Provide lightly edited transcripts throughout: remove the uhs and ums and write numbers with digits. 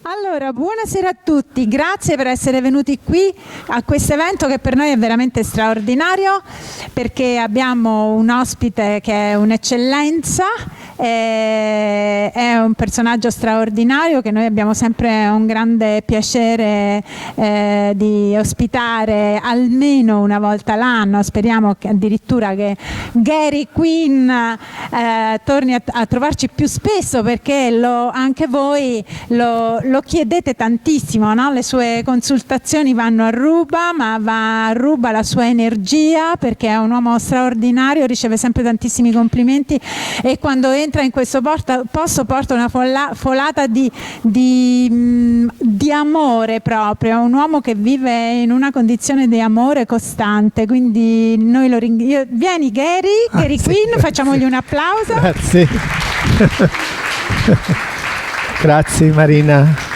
Allora, buonasera a tutti, grazie per essere venuti qui a questo evento che per noi è veramente straordinario, perché abbiamo un ospite che è un'eccellenza, è un personaggio straordinario che noi abbiamo sempre un grande piacere di ospitare almeno una volta l'anno. Speriamo che addirittura che Gary Quinn torni a trovarci più spesso, perché anche voi lo chiedete tantissimo, no? Le sue consultazioni vanno a ruba, ma va a ruba la sua energia, perché è un uomo straordinario, riceve sempre tantissimi complimenti e quando entra in questo posto porta una folata di amore proprio, un uomo che vive in una condizione di amore costante, quindi noi lo ringraziamo. Vieni Gary Quinn, facciamogli un applauso. Grazie. Grazie Marina.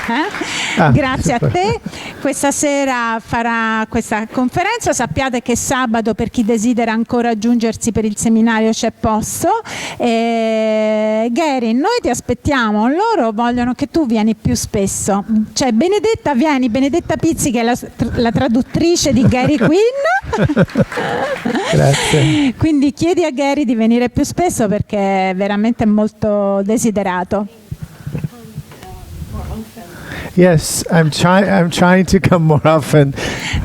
Grazie a te. Questa sera farà questa conferenza. Sappiate che sabato, per chi desidera ancora aggiungersi per il seminario, c'è posto. Gary, noi ti aspettiamo, loro vogliono che tu vieni più spesso. Cioè Benedetta, vieni, Benedetta Pizzi, che è la traduttrice di Gary Quinn. Grazie. Quindi chiedi a Gary di venire più spesso, perché è veramente molto desiderato. Yes, I'm trying to come more often.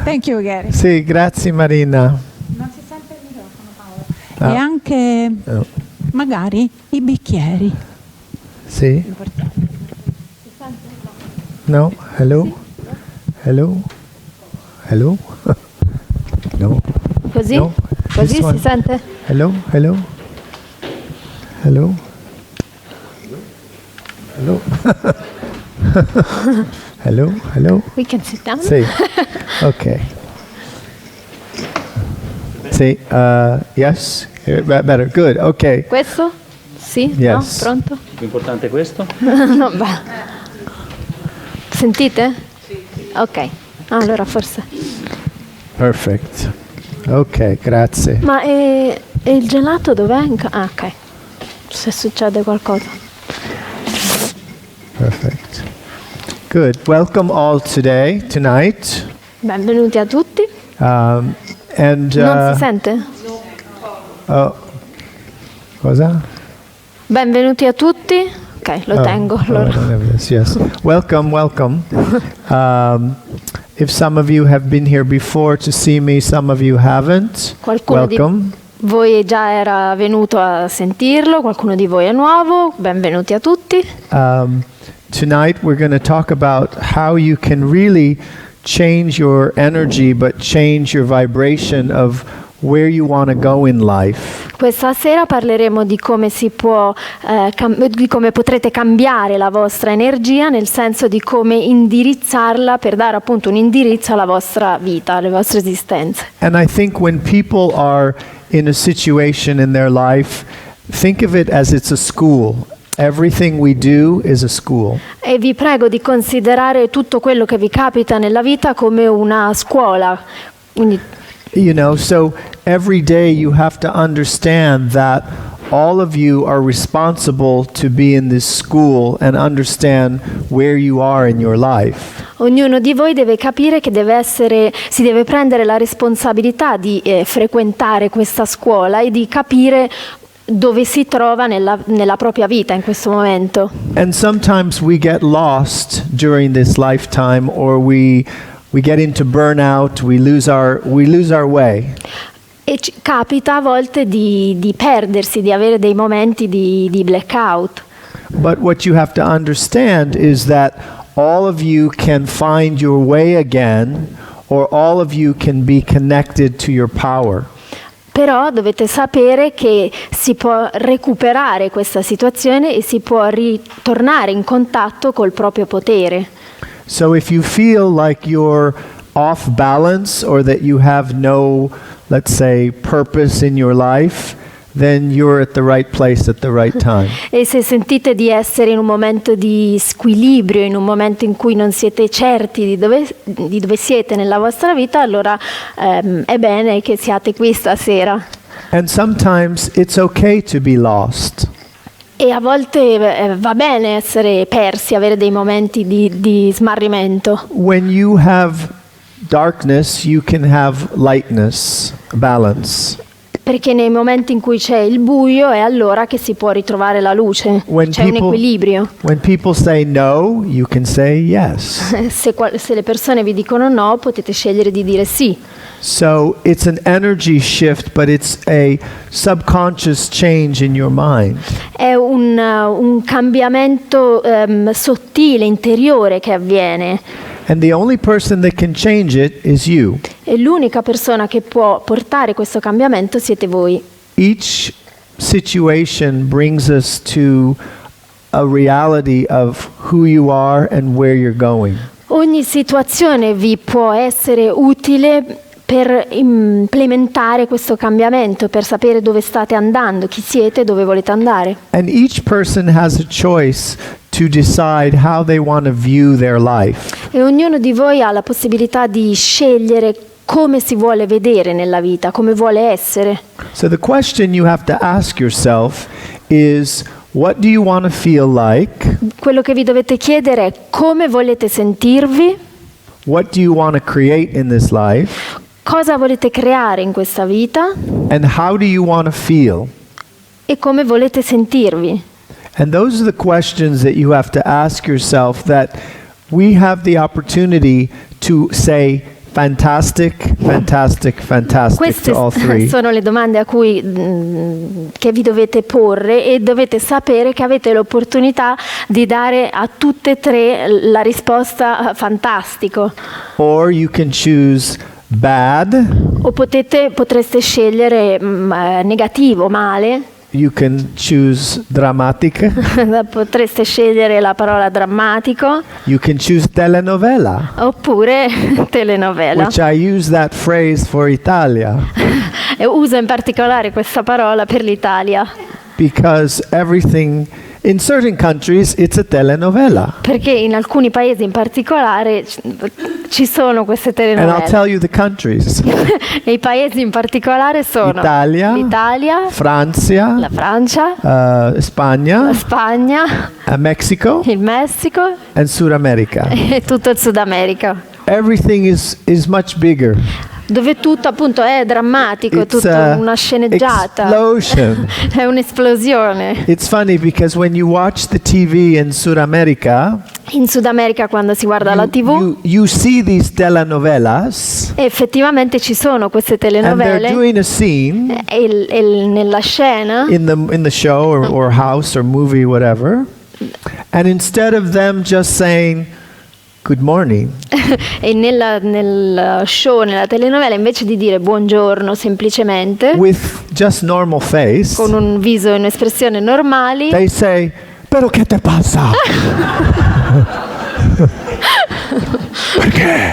Thank you, Gary. Sì, grazie Marina. Non si sente il microfono, Paolo. E anche magari i bicchieri. Sì. No? Hello? Hello? Hello? No. Così? No. Così si sente? Hello? Hello? Hello? Hello? Hello? Hello? We can sit down? Sì. Ok. Sì. Yes? Better. Good. Ok. Questo? Sì? Yes. No? Pronto? Più importante questo? No, beh. Sentite? Sì. Ok. Allora forse. Perfect. Ok, grazie. Ma e il gelato dov'è? Ok. Se succede qualcosa. Perfect. Good. Welcome all tonight. Benvenuti a tutti. And Non si sente? Oh. Cosa? Benvenuti a tutti. Ok, lo tengo. Allora. Yes. Welcome. If some of you have been here before to see me, some of you haven't. Qualcuno Welcome. di voi già era venuto a sentirlo, qualcuno di voi è nuovo. Benvenuti a tutti. Tonight we're going to talk about how you can really change your energy but change your vibration of where you want to go in life. Questa sera parleremo di come si può, di come potrete cambiare la vostra energia, nel senso di come indirizzarla per dare appunto un indirizzo alla vostra vita, alle vostre esistenze. And I think when people are in a situation in their life, think of it as it's a school. Everything we do is a school. E vi prego di considerare tutto quello che vi capita nella vita come una scuola. Quindi, you know, so every day you have to understand that all of you are responsible to be in this school and understand where you are in your life. ognuno di voi deve capire che si deve prendere la responsabilità di frequentare questa scuola e di capire dove si trova nella propria vita in questo momento. And sometimes we get lost during this lifetime, or we get into burnout, we lose our way. E capita a volte di perdersi, di avere dei momenti di blackout. But what you have to understand is that all of you can find your way again, or all of you can be connected to your power. Però dovete sapere che si può recuperare questa situazione e si può ritornare in contatto col proprio potere. So if you feel like you're off balance or that you have no, let's say, purpose in your life, then you're at the right place at the right time. E se sentite di essere in un momento di squilibrio, in un momento in cui non siete certi di dove siete nella vostra vita, allora è bene che siate qui stasera. And sometimes it's okay to be lost. E a volte va bene essere persi, avere dei momenti di smarrimento. When you have darkness, you can have lightness, balance. Perché nei momenti in cui c'è il buio è allora che si può ritrovare la luce, c'è un equilibrio. When people say no, you can say yes. Se le persone vi dicono no, potete scegliere di dire sì. So it's an energy shift, but it's a subconscious change in your mind. È un cambiamento sottile, interiore che avviene. And the only person that can change it is you. E l'unica persona che può portare questo cambiamento siete voi. Each situation brings us to a reality of who you are and where you're going. Ogni situazione vi può essere utile per implementare questo cambiamento, per sapere dove state andando, chi siete e dove volete andare. And each person has a choice to decide how they want to view their life. E ognuno di voi ha la possibilità di scegliere come si vuole vedere nella vita, come vuole essere. So the question you have to ask yourself is, what do you want to feel like? Quello che vi dovete chiedere è come volete sentirvi, What do you want to create in this life? cosa volete creare in questa vita And how do you want to feel? e come volete sentirvi. And those are the questions that you have to ask yourself, that we have the opportunity to say fantastic, fantastic, fantastic Queste to all three. sono le domande a cui che vi dovete porre, e dovete sapere che avete l'opportunità di dare a tutte e tre la risposta fantastico. Or you can choose bad, O potreste scegliere negativo, male. you can choose dramatic, Potreste scegliere la parola drammatico you can choose telenovela, oppure telenovela. which I use that phrase for Italia, E uso in particolare questa parola per l'Italia, because everything in certain countries it's a telenovela. perché in alcuni paesi in particolare ci sono queste And I'll telenovele. tell you the countries. E i paesi in particolare sono Italia, l'Italia, Francia, la Francia, Spagna, la Spagna, Mexico, il Messico and Sud America. e tutto il Sud America, Everything is much bigger. dove tutto appunto è drammatico, è It's tutto a una sceneggiata, explosion. è un'esplosione. It's funny because when you watch the TV in Sud America, In Sud America quando si guarda la TV you see these telenovelas, effettivamente ci sono queste and they're telenovele doing a scene e nella scena in the show or house or movie, whatever, and instead of them just saying good morning, e nel show, nella telenovela, invece di dire buongiorno semplicemente with just normal face, con un viso e un'espressione normali, they say, "Pero qué te pasa?" Perché?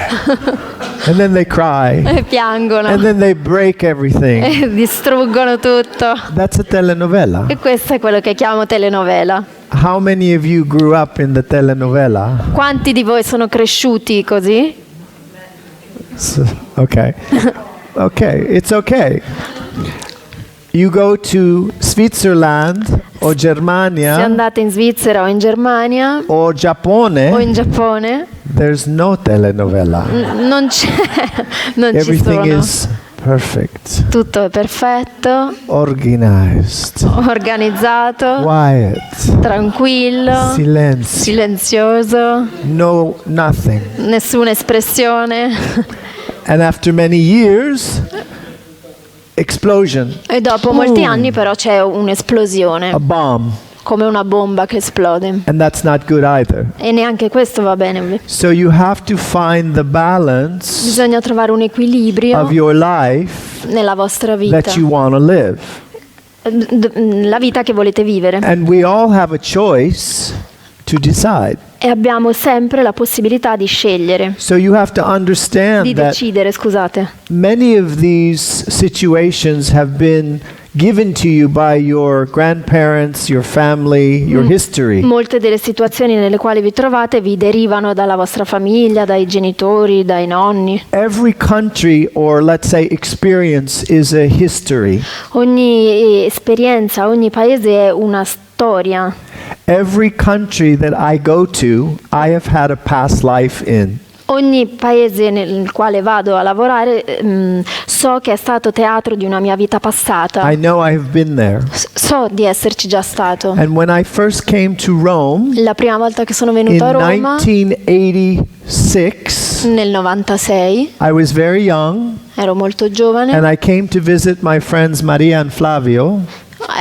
And then they cry, e piangono and then they break everything. e distruggono tutto. That's a telenovela. E questo è quello che chiamo telenovela. How many of you grew up in the telenovela? Quanti di voi sono cresciuti così? Okay. Okay, it's okay. You go to Switzerland or Se Germania andate in Svizzera o in Germania or o Giappone, in Giappone, there's no telenovela. non ci Everything sono. is perfect, Tutto è perfetto, organized, organizzato, quiet, tranquillo, silenzio, silenzioso, no nothing. nessuna espressione. And after many years, explosion, E dopo molti anni però c'è un'esplosione, a bomb, come una bomba che esplode. and that's not good either. E neanche questo va bene. So you have to find the balance Bisogna trovare un equilibrio of your life nella vostra vita, that you want to live. la vita che volete vivere. And we all have a choice to decide. E abbiamo sempre la possibilità di scegliere, So you have to understand di that decidere, scusate. many of these situations have been given to you by your grandparents, your family, your history. Molte delle situazioni nelle quali vi trovate vi derivano dalla vostra famiglia, dai genitori, dai nonni. Every country, or let's say experience, is a history. Ogni esperienza, ogni paese è una storia. Every country that I go to, I have had a past life in. Ogni paese nel quale vado a lavorare so che è stato teatro di una mia vita passata. I know I have been there. So di esserci già stato. And when I first came to Rome, La prima volta che sono in venuto a Roma, 1986, nel 96, I was very young, ero molto giovane, and I came to visit my friends Maria and Flavio,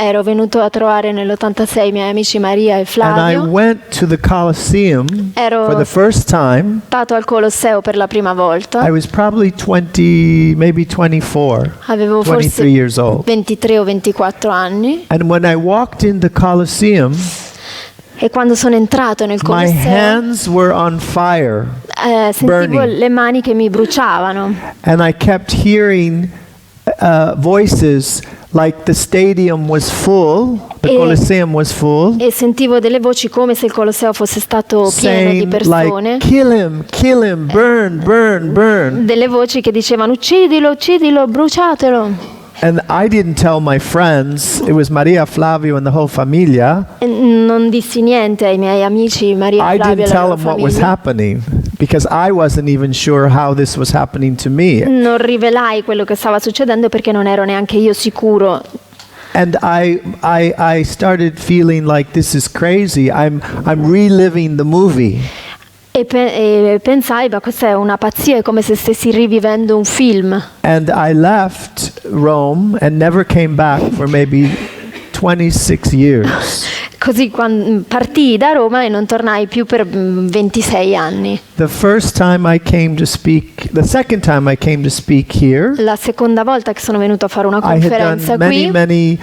ero venuto a trovare nell'86 i miei amici Maria e and I Flavio. went to the Colosseum Ero for the first time. stato al Colosseo per la prima volta. I was probably 20, maybe 24, Avevo 23 forse years old. 23 o 24 anni. And when I walked in the Colosseum, E quando sono entrato nel my Colosseo, hands were on fire, sentivo burning. le mani che mi bruciavano. And I kept hearing voices like the stadium was full, the Colosseum was full, E sentivo delle voci come se il Colosseo fosse stato pieno di saying persone. like, kill him, burn, burn, burn. Delle voci che dicevano uccidilo, uccidilo, bruciatelo. And I didn't tell my friends, it was Maria, Flavio and the whole famiglia. E non dissi niente ai miei amici Maria, I Flavio didn't e la tell loro them what was famiglia. happening because I wasn't even sure how this was happening to me. Non rivelai quello che stava succedendo perché non ero neanche io sicuro. And I started feeling like this is crazy. I'm reliving the movie. E pensai, ma questa è una pazzia, è come se stessi rivivendo un film. And I left Rome and never came back for maybe 26 years. Così partii da Roma e non tornai più per 26 anni. The second time I came to speak here, La seconda volta che sono venuto a fare una I had conferenza done qui, many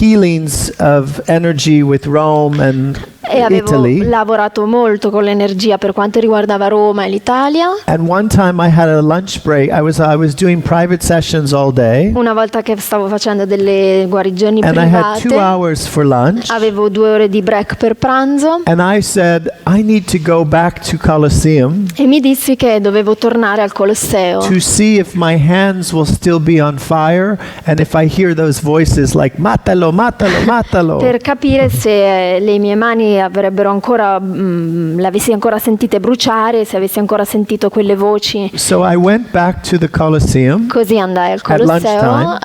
healings of energy with Rome and e avevo Italy. lavorato molto con l'energia per quanto riguardava Roma e l'Italia. And one time I had a lunch break. I was doing private sessions all day, Una volta che stavo facendo delle guarigioni and I had 2 private, hours for lunch. avevo 2 ore di break per pranzo And I said, I need to go back to Colosseum e mi dissi che dovevo tornare al Colosseo to see if my hands will still be on fire and if I hear those voices like matalo, matalo, matalo. per capire se le mie mani avrebbero ancora le avessi ancora sentite bruciare, se avessi ancora sentito quelle voci. So I went back to the Colosseum Così andai al at lunchtime, Colosseo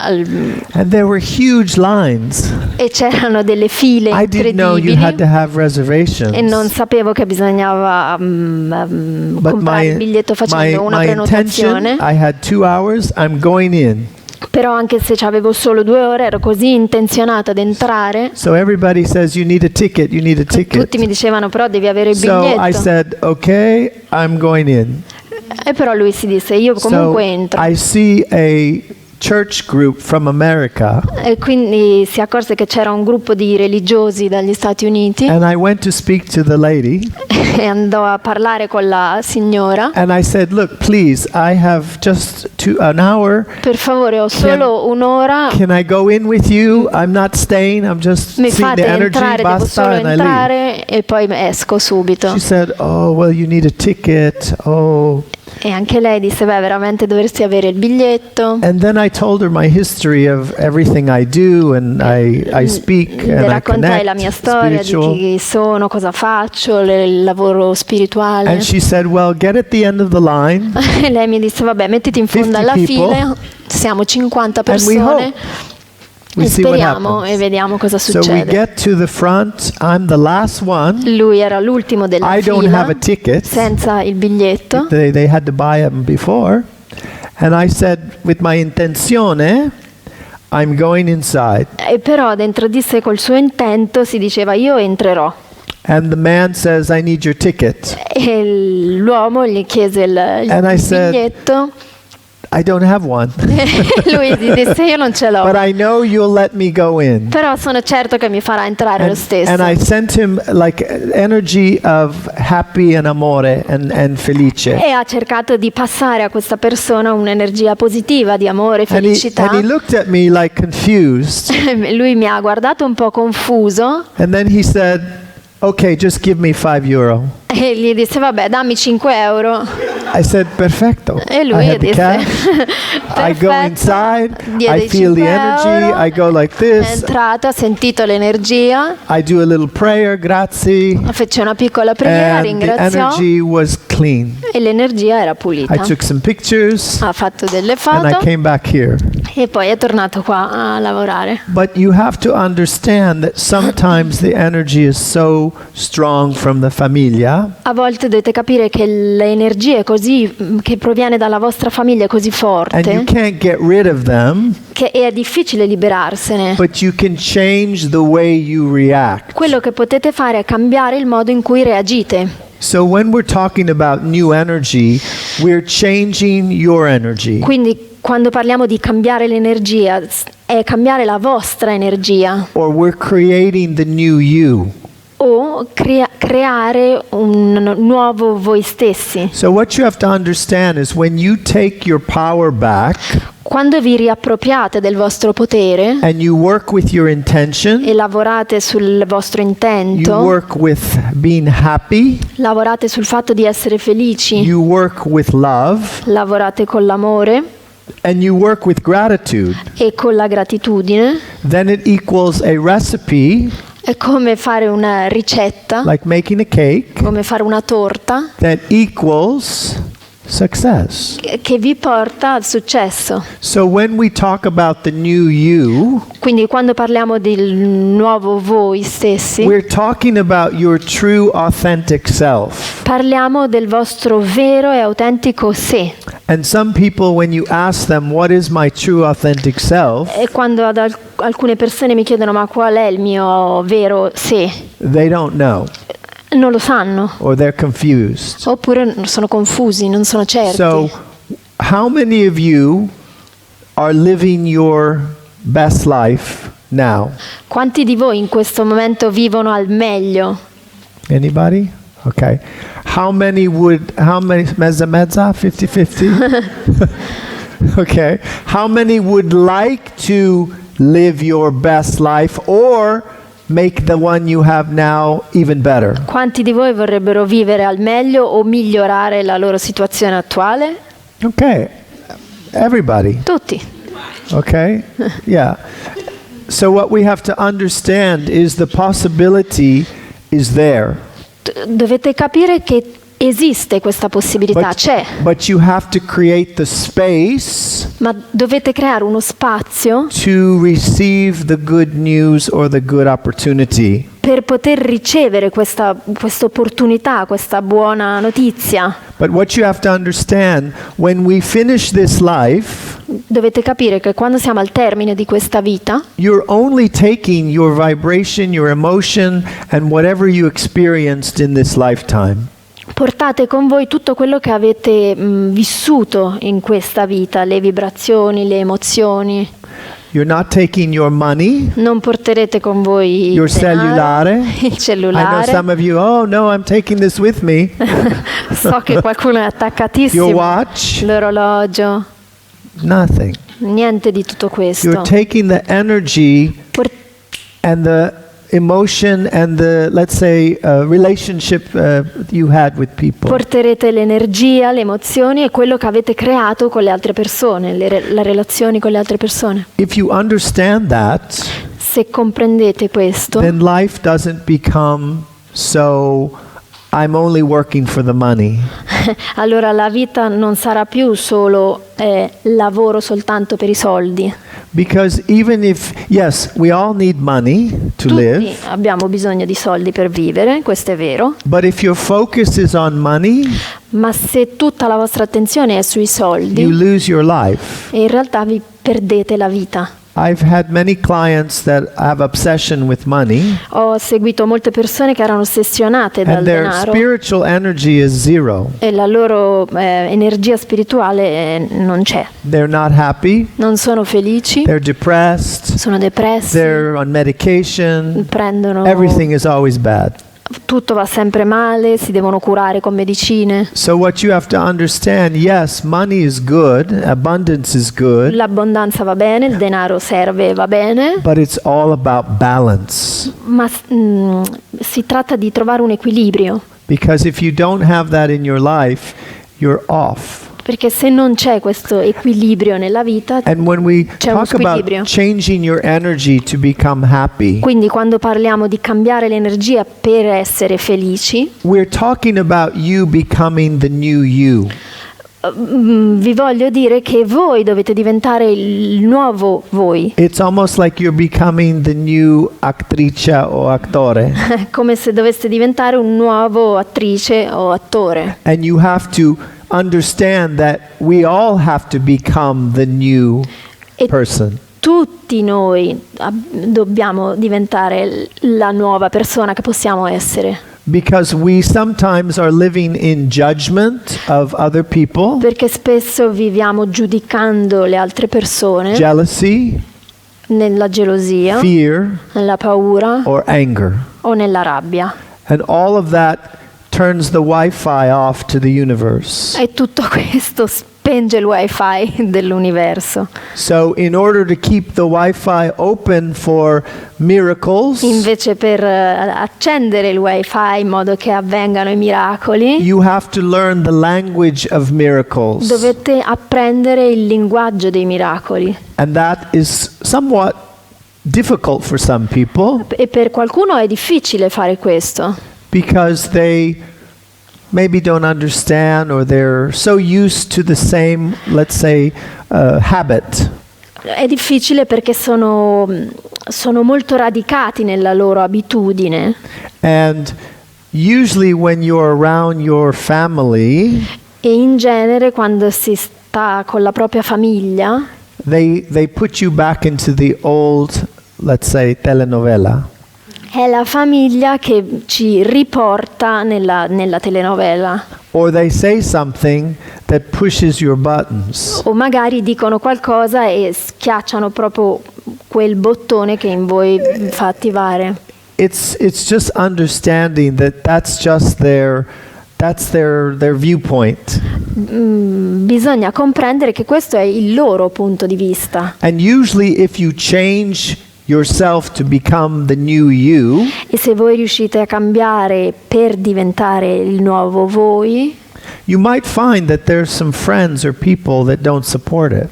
and there were huge lines. e c'erano delle file I didn't know you had to incredibili have reservations. e non sapevo che bisognava But comprare il biglietto facendo una my intention, prenotazione. I had 2 hours, I'm going in. Però anche se avevo solo 2 ore ero così intenzionata ad entrare. So everybody says you need a ticket, you need a ticket. Tutti mi dicevano però devi avere il So I biglietto. said, okay, I'm going in. E però lui si disse io So comunque entro. I see a church group from America, E quindi si accorse che c'era un gruppo di religiosi dagli Stati Uniti and I went to speak to the lady, e andò a parlare con la signora. and I said, look, please, I have just an hour. Per favore, ho solo un'ora. Can I go in with you? I'm not staying. I'm just Mi seeing fate the energy, entrare, devo basta, solo and I leave. entrare e poi esco subito. She said, oh, well, you need a ticket. Oh. E anche lei disse, beh, veramente dovresti avere il biglietto. And then I told her my history of everything I do, and I speak, Le and I raccontai la connect, mia storia spiritual. di chi sono, cosa faccio, il lavoro spirituale. And she said, well, get at the end of the line, E lei mi disse, vabbè, mettiti in fondo 50 alla people. fila, siamo 50 and we persone hope. We e see what speriamo e happens. vediamo cosa So we succede. get to the front. I'm the last one. Lui era l'ultimo della I don't fila, have a ticket. senza il biglietto. They had to buy them before. And I said, with my intenzione, I'm going inside. E però dentro di sé col suo intento si diceva io entrerò. And the man says, I need your ticket. E l'uomo gli chiese il And I said, biglietto. I don't have one. Lui gli disse io non ce l'ho, But I know you'll let me go in. però sono certo che mi farà entrare lo stesso. And I sent him like energy of happy and amore and felice. E ha cercato di passare a questa persona un'energia positiva di amore e felicità. And he looked at me like confused. Lui mi ha guardato un po' confuso And then he said, okay, just give me €5. e gli disse vabbè dammi 5 euro. I said, perfecto. E I lui had the disse cash. I go perfetto, inside, diede I i feel the 5 energy, euro, I go like è this, entrato, ha sentito l'energia, I do a little prayer, grazie, fece una piccola preghiera, and the ringraziò energy was clean. e l'energia era pulita. I took some pictures Ha fatto delle and I foto came back here. e poi è tornato qua a lavorare. But you have to understand that sometimes the energy is so strong from the famiglia A volte dovete capire che l'energia è così, che proviene dalla vostra famiglia è così and you forte can't get rid of them, che è difficile liberarsene. but you can change the way you react. Quello che potete fare è cambiare il modo in cui reagite. So when we're talking about new energy, we're changing your energy. Quindi quando parliamo di cambiare l'energia, è cambiare la vostra energia Or we're creating the new you. o creare un nuovo voi stessi. So what you have to understand is when you take your power back Quando vi riappropriate del vostro potere and you work with your intention, e lavorate sul vostro you intento, work with being happy, lavorate sul fatto di essere felici, you work with love, lavorate con l'amore and you work with gratitude, e con la gratitudine, then it equals a recipe, è come fare una ricetta, like making a cake, come fare una torta that equals success. che vi porta al successo. So when we talk about the new you, Quindi quando parliamo del nuovo voi stessi, we're talking about your true authentic self. parliamo del vostro vero e autentico sé. And some people, when you ask them, what is my true authentic self, E quando alcune persone mi chiedono ma qual è il mio vero sé, they don't know non lo sanno, or they're confused. oppure sono confusi, non sono certi. So how many of you are living your best life now? Quanti di voi in questo momento vivono al meglio? Anybody? Okay. How many, mezza mezza, 50-50? Okay. How many would like to live your best life or make the one you have now even better? Quanti di voi vorrebbero vivere al meglio o migliorare la loro situazione attuale? Okay. Everybody. Tutti. Okay? Yeah. So what we have to understand is the possibility is there. Dovete capire che esiste questa possibilità, c'è, But you have to create the space ma dovete creare uno spazio to receive the good news or the good opportunity. per poter ricevere questa opportunità, questa buona notizia. But what you have to understand, when we finish this life, Dovete capire che quando siamo al termine di questa vita, you're only taking your vibration, your emotion, and whatever you experienced in this lifetime. portate con voi tutto quello che avete vissuto in questa vita, le vibrazioni, le emozioni. You're not taking your money, Non porterete con voi your il denaro, cellulare. il I know cellulare. some of you, oh no, I'm taking this with me. So che qualcuno è Your attaccatissimo. watch, L'orologio, nothing. niente di tutto questo. You're taking the energy Por- and the emotion and the, let's say, relationship you had with people. Porterete l'energia, le emozioni e quello che avete creato con le altre persone, le relazioni con le altre persone. If you understand that, Se comprendete questo, then life doesn't become so, I'm only working for the money. allora la vita non sarà più solo lavoro soltanto per i soldi. Because even if, yes, we all need money to Tutti live, abbiamo bisogno di soldi per vivere, questo è vero, but if your focus is on money, ma se tutta la vostra attenzione è sui you soldi, lose your life. in realtà vi perdete la vita. I've had many clients that have obsession with money, Ho seguito molte persone che erano ossessionate dal and their denaro spiritual energy is zero. e la loro energia spirituale non c'è. They're not happy, Non sono felici, they're depressed, sono depressi, they're on medication, prendono everything is always bad. tutto va sempre male, si devono curare con medicine. So what you have to understand, yes, money is good, abundance is good, L'abbondanza va bene, il denaro serve, va bene, but it's all about balance. ma si tratta di trovare un equilibrio, Because if you don't have that in your life, you're off. perché se non c'è questo equilibrio nella vita, And when we c'è uno talk about squilibrio. changing your energy to become happy, Quindi quando parliamo di cambiare l'energia per essere felici, we're talking about you becoming the new you. vi voglio dire che voi dovete diventare il nuovo voi, It's almost like you're becoming the new attrice o attore. come se doveste diventare un nuovo attrice o attore. And you have to understand that we all have to become the new E person. tutti noi dobbiamo diventare la nuova persona che possiamo essere. Because we sometimes are living in judgment of other people, Perché spesso viviamo giudicando le altre persone jealousy, nella gelosia, fear, nella paura or anger. o nella rabbia. And all of that turns the Wi-Fi off to the universe. E tutto questo spenge il wifi dell'universo. So in order to keep the Wi-Fi open for miracles, Invece per accendere il wifi in modo che avvengano i miracoli, you have to learn the language of miracles. dovete apprendere il linguaggio dei miracoli. And that is somewhat difficult for some people E per qualcuno è difficile fare questo, because they maybe don't understand or they're so used to the same, let's say, habit. È difficile perché sono molto radicati nella loro abitudine And usually when you're around your family, e in genere quando si sta con la propria famiglia they put you back into the old, let's say, telenovela. è la famiglia che ci riporta nella telenovela. Or they say something that pushes your buttons. O magari dicono qualcosa e schiacciano proprio quel bottone che in voi fa attivare. It's just understanding that that's their viewpoint. Bisogna comprendere che questo è il loro punto di vista. And usually if you change yourself to become the new you, E se voi riuscite a cambiare per diventare il nuovo voi, you might find that there's some friends or people that don't support it.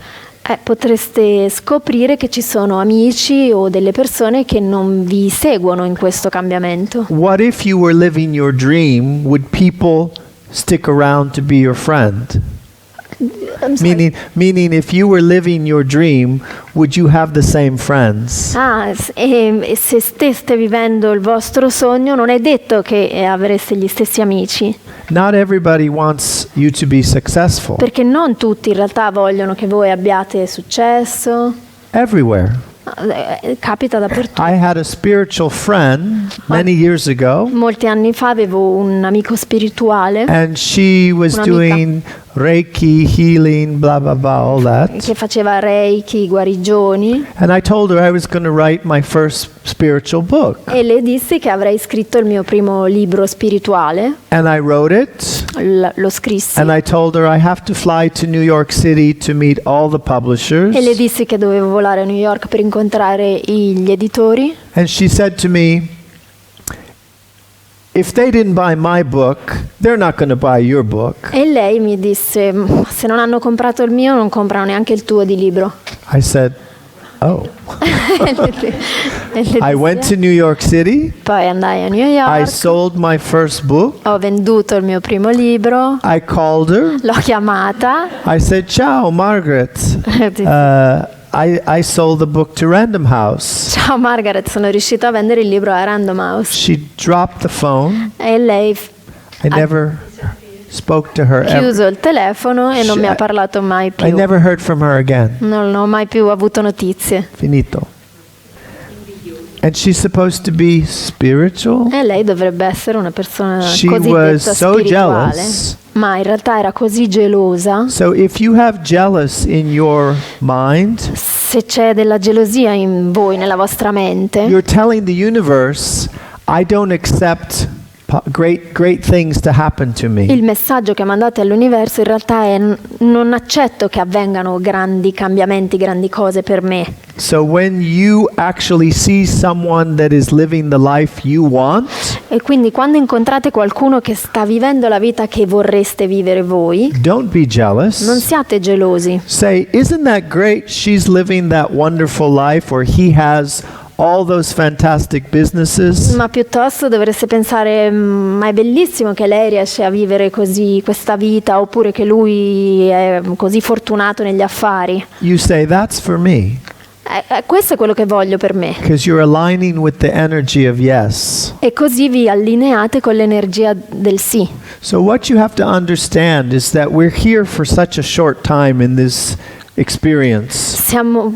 potreste scoprire che ci sono amici o delle persone che non vi seguono in questo cambiamento. What if you were living your dream? Would people stick around to be your friend? Meaning if you were living your dream, would you have the same friends? E se steste vivendo il vostro sogno, non è detto che avreste gli stessi amici, Not everybody wants you to be successful. perché non tutti in realtà vogliono che voi abbiate successo. Everywhere. Capita dappertutto. I had a spiritual friend many years ago, Molti anni fa avevo un amico spirituale and she was Un'amica. doing Reiki, healing, blah, blah, blah, all that. che faceva reiki, guarigioni, And I told her I was going to write my first spiritual book. e le dissi che avrei scritto il mio primo libro spirituale. And I wrote it, Lo scrissi and I told her I have to fly to New York City to meet all the publishers. e le dissi che dovevo volare a New York per incontrare gli editori. And she said to me, if they didn't buy my book, they're not going to buy your book. E lei mi disse: se non hanno comprato il mio, non comprano neanche il tuo di libro. I said, oh. E le I went to New York City. Poi andai a New I York, sold my first book. ho venduto il mio primo libro, I called her. l'ho chiamata. I said, ciao, Margaret. I sold the book to Random House. Ciao Margaret, sono riuscito a vendere il libro a Random House. She dropped the phone. E lei I never spoke to her ever. chiuso il telefono e non mi ha parlato mai I più. never heard from her again. Non ho mai più avuto notizie. Finito. And she's supposed to be spiritual. E lei dovrebbe essere una persona She cosiddetta was so spirituale, jealous. ma in realtà era così gelosa. So if you have jealous in your mind, Se c'è della gelosia in voi, nella vostra mente, you're telling the universe, I don't accept great things to happen to me. il messaggio che mandate all'universo in realtà è non accetto che avvengano grandi cambiamenti, grandi cose per me. So when you actually see someone that is living the life you want, E quindi quando incontrate qualcuno che sta vivendo la vita che vorreste vivere voi, don't be jealous. non siate gelosi. Say, isn't that great? She's living that wonderful life, or he has all those fantastic businesses. Ma piuttosto dovreste pensare, ma è bellissimo che lei riesce a vivere così questa vita, oppure che lui è così fortunato negli affari. You say, that's for me, Questo è quello che voglio per me. because you're aligning with the energy of yes. E così vi allineate con l'energia del sì. So what you have to understand is that we're here for such a short time in this experience.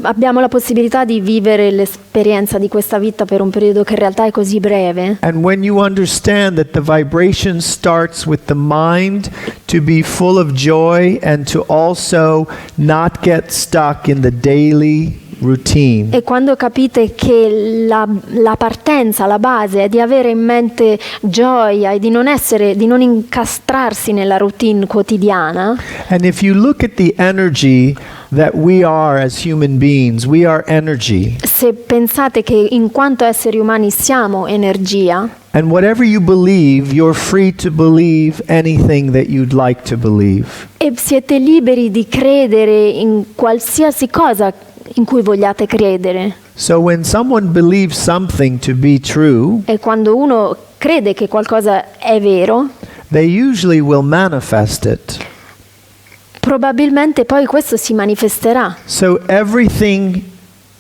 Abbiamo la possibilità di vivere l'esperienza di questa vita per un periodo che in realtà è così breve. And when you understand that the vibration starts with the mind to be full of joy and to also not get stuck in the daily routine. E quando capite che la partenza, la base è di avere in mente gioia e di non incastrarsi nella routine quotidiana. And if you look at the energy that we are as human beings, we are energy. Se pensate che in quanto esseri umani siamo energia, And whatever you believe, you're free to believe anything that you'd like to believe. e siete liberi di credere in qualsiasi cosa in cui vogliate credere. So when someone believes something to be true, E quando uno crede che qualcosa è vero, they usually will manifest it. probabilmente poi questo si manifesterà. So everything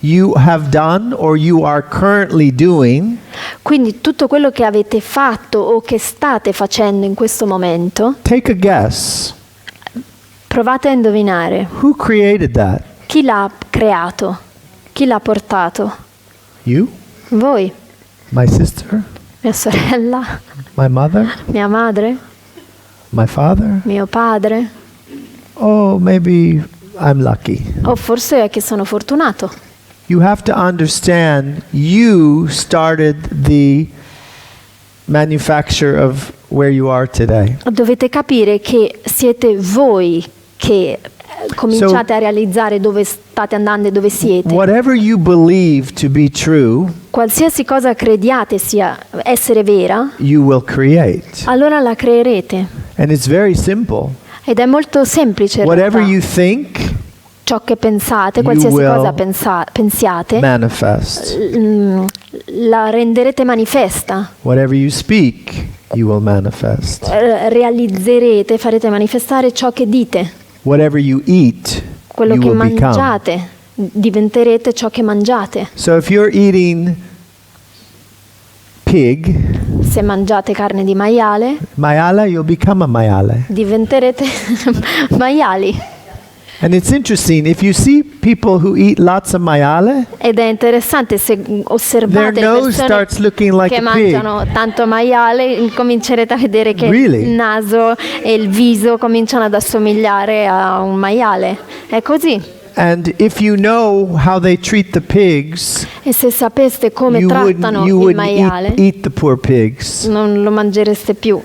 you have done or you are currently doing Quindi tutto quello che avete fatto o che state facendo in questo momento, take a guess. provate a indovinare. Who created that? Chi l'ha creato? Chi l'ha portato? You? Voi? My sister? Mia sorella? My mother? Mia madre? My father? Mio padre? Oh, maybe I'm lucky. O forse è che sono fortunato. You have to understand you started the manufacture of where you are today. Dovete capire che siete voi che cominciate a realizzare dove state andando e dove siete. Whatever you believe to be true, Qualsiasi cosa crediate sia essere vera, you will create. allora la creerete. And it's very simple. Ed è molto semplice in Whatever realtà. you think, Ciò che pensate, you qualsiasi will cosa pensiate, manifest. la renderete manifesta. Whatever you speak, you will manifest. Realizzerete, farete manifestare ciò che dite. Whatever you eat, Quello you che will become. mangiate, diventerete ciò che mangiate. So if you're eating pig, Se mangiate carne di maiale, mayala, you'll become a mayale. diventerete maiali. And it's interesting, if you see people who eat lots of mayale, Ed è interessante se osservate their le nose persone starts looking like che a pig. mangiano tanto maiale, comincerete a vedere che Really? il naso e il viso cominciano ad assomigliare a un maiale. È così. And if you know how they treat the pigs, E se sapeste come you trattano il wouldn't maiale, eat the poor pigs. non lo mangereste più.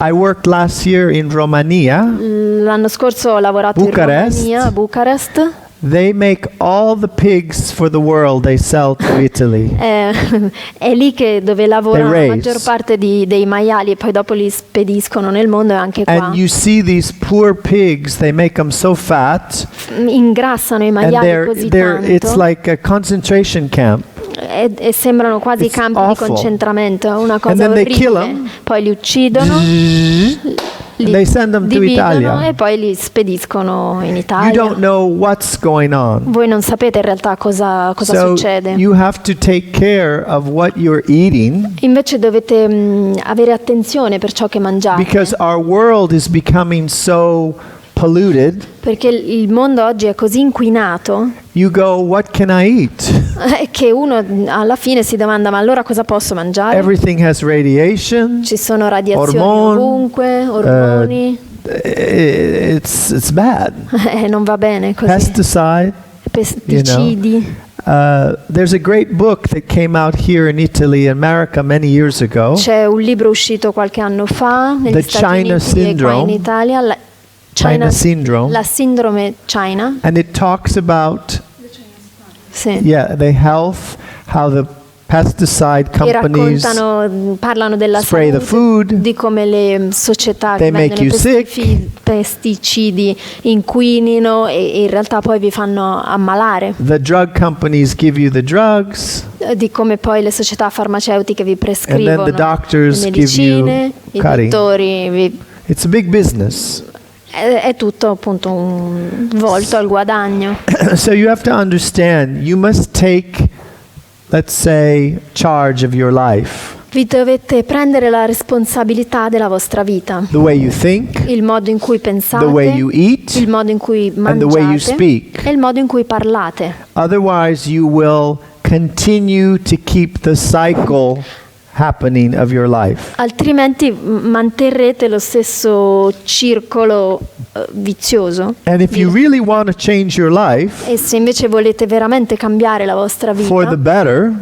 I worked last year in Romania. L'anno scorso ho lavorato Bucarest. in Romania, a Bucarest. They make all the pigs for the world they sell to Italy. È lì che dove lavorano They la raise. maggior parte dei maiali e poi dopo li spediscono nel mondo e anche qua. And you see these poor pigs, they make them so fat, Ingrassano i and maiali così it's tanto like a concentration camp. e sembrano quasi It's campi awful. di concentramento, è una And cosa then they kill orribile. 'em. Poi li uccidono, li they send them to dividono Italia. e poi li spediscono in You Italia. don't know what's going on. Voi non sapete in realtà cosa So succede. you have to take care of what you're eating, Invece dovete avere attenzione per ciò che mangiate, because our world is becoming so polluted. perché il mondo oggi è così inquinato You go, what can I eat? che uno alla fine si domanda: ma allora cosa posso mangiare? Everything has radiation. Ci sono radiazioni Ormoni, ovunque, ormoni, It's bad. non va bene così. Pesticide. Pesticidi. There's a great book that came out here in Italy, America, many years ago. C'è un libro uscito qualche anno fa negli The Stati China Uniti e qua in Syndrome. Italia, la China Syndrome. la sindrome China. And it talks about, Sì. the health, how the pesticide E companies parlano della spray the salute, food. di come le società They che make vendono you sick. pesticidi inquinino e in realtà poi vi fanno ammalare, The drug companies give you the drugs, di come poi le società farmaceutiche vi prescrivono the doctors le give you medicine, i cutting. dottori It's a big business. è tutto appunto un volto al guadagno. So you have to understand, you must take, let's say, charge of your life. Vi dovete prendere la responsabilità della vostra vita, The way you think, il modo in cui pensate, the way you eat, il modo in cui and the way you mangiate speak. e il modo in cui parlate. Otherwise you will continue to keep the cycle happening of your life. Altrimenti manterrete lo stesso circolo vizioso. And if you really want to change your life E se invece volete veramente cambiare la vostra for the vita, better,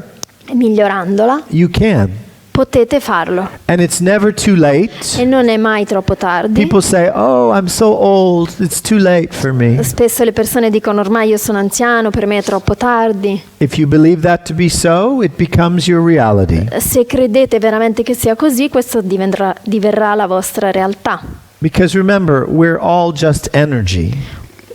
migliorandola, you can. potete farlo. And it's never too late. E non è mai troppo tardi. People say, "Oh, I'm so old, it's too late for me." Spesso le persone dicono: ormai io sono anziano, per me è troppo tardi. If you believe that to be so, it becomes your reality. Se credete veramente che sia così, questo diverrà la vostra realtà. Because remember, we're all just energy.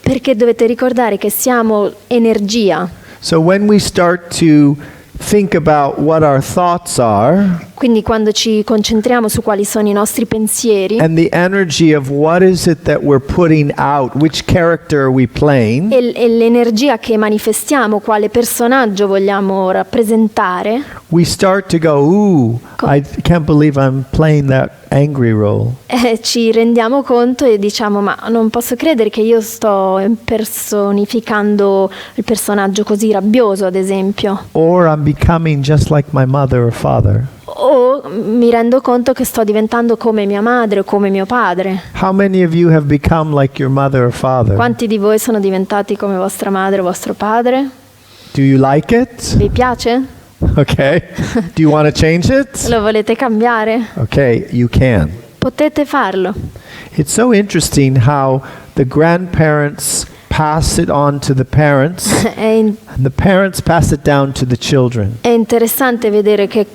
Perché dovete ricordare che siamo energia. So when we start to think about what our thoughts are Quindi quando ci concentriamo su quali sono i nostri pensieri and the energy of what is it that we're putting out, which character are we playing, e l'energia che manifestiamo, quale personaggio vogliamo rappresentare, we start to go, ooh, I can't believe I'm playing that angry role. ci rendiamo conto e diciamo: ma non posso credere che io sto impersonificando il personaggio così rabbioso, ad esempio. Or I'm becoming just like my mother or father. O mi rendo conto che sto diventando come mia madre o come mio padre. How many of you have become like your mother or father? Quanti di voi sono diventati come vostra madre o vostro padre? Do you like it? Vi piace? Okay. Do you want to change it? Lo volete cambiare? Okay, you can. Potete farlo. It's so interesting how the grandparents pass it on to the parents and the parents pass it down to the children. È interessante vedere che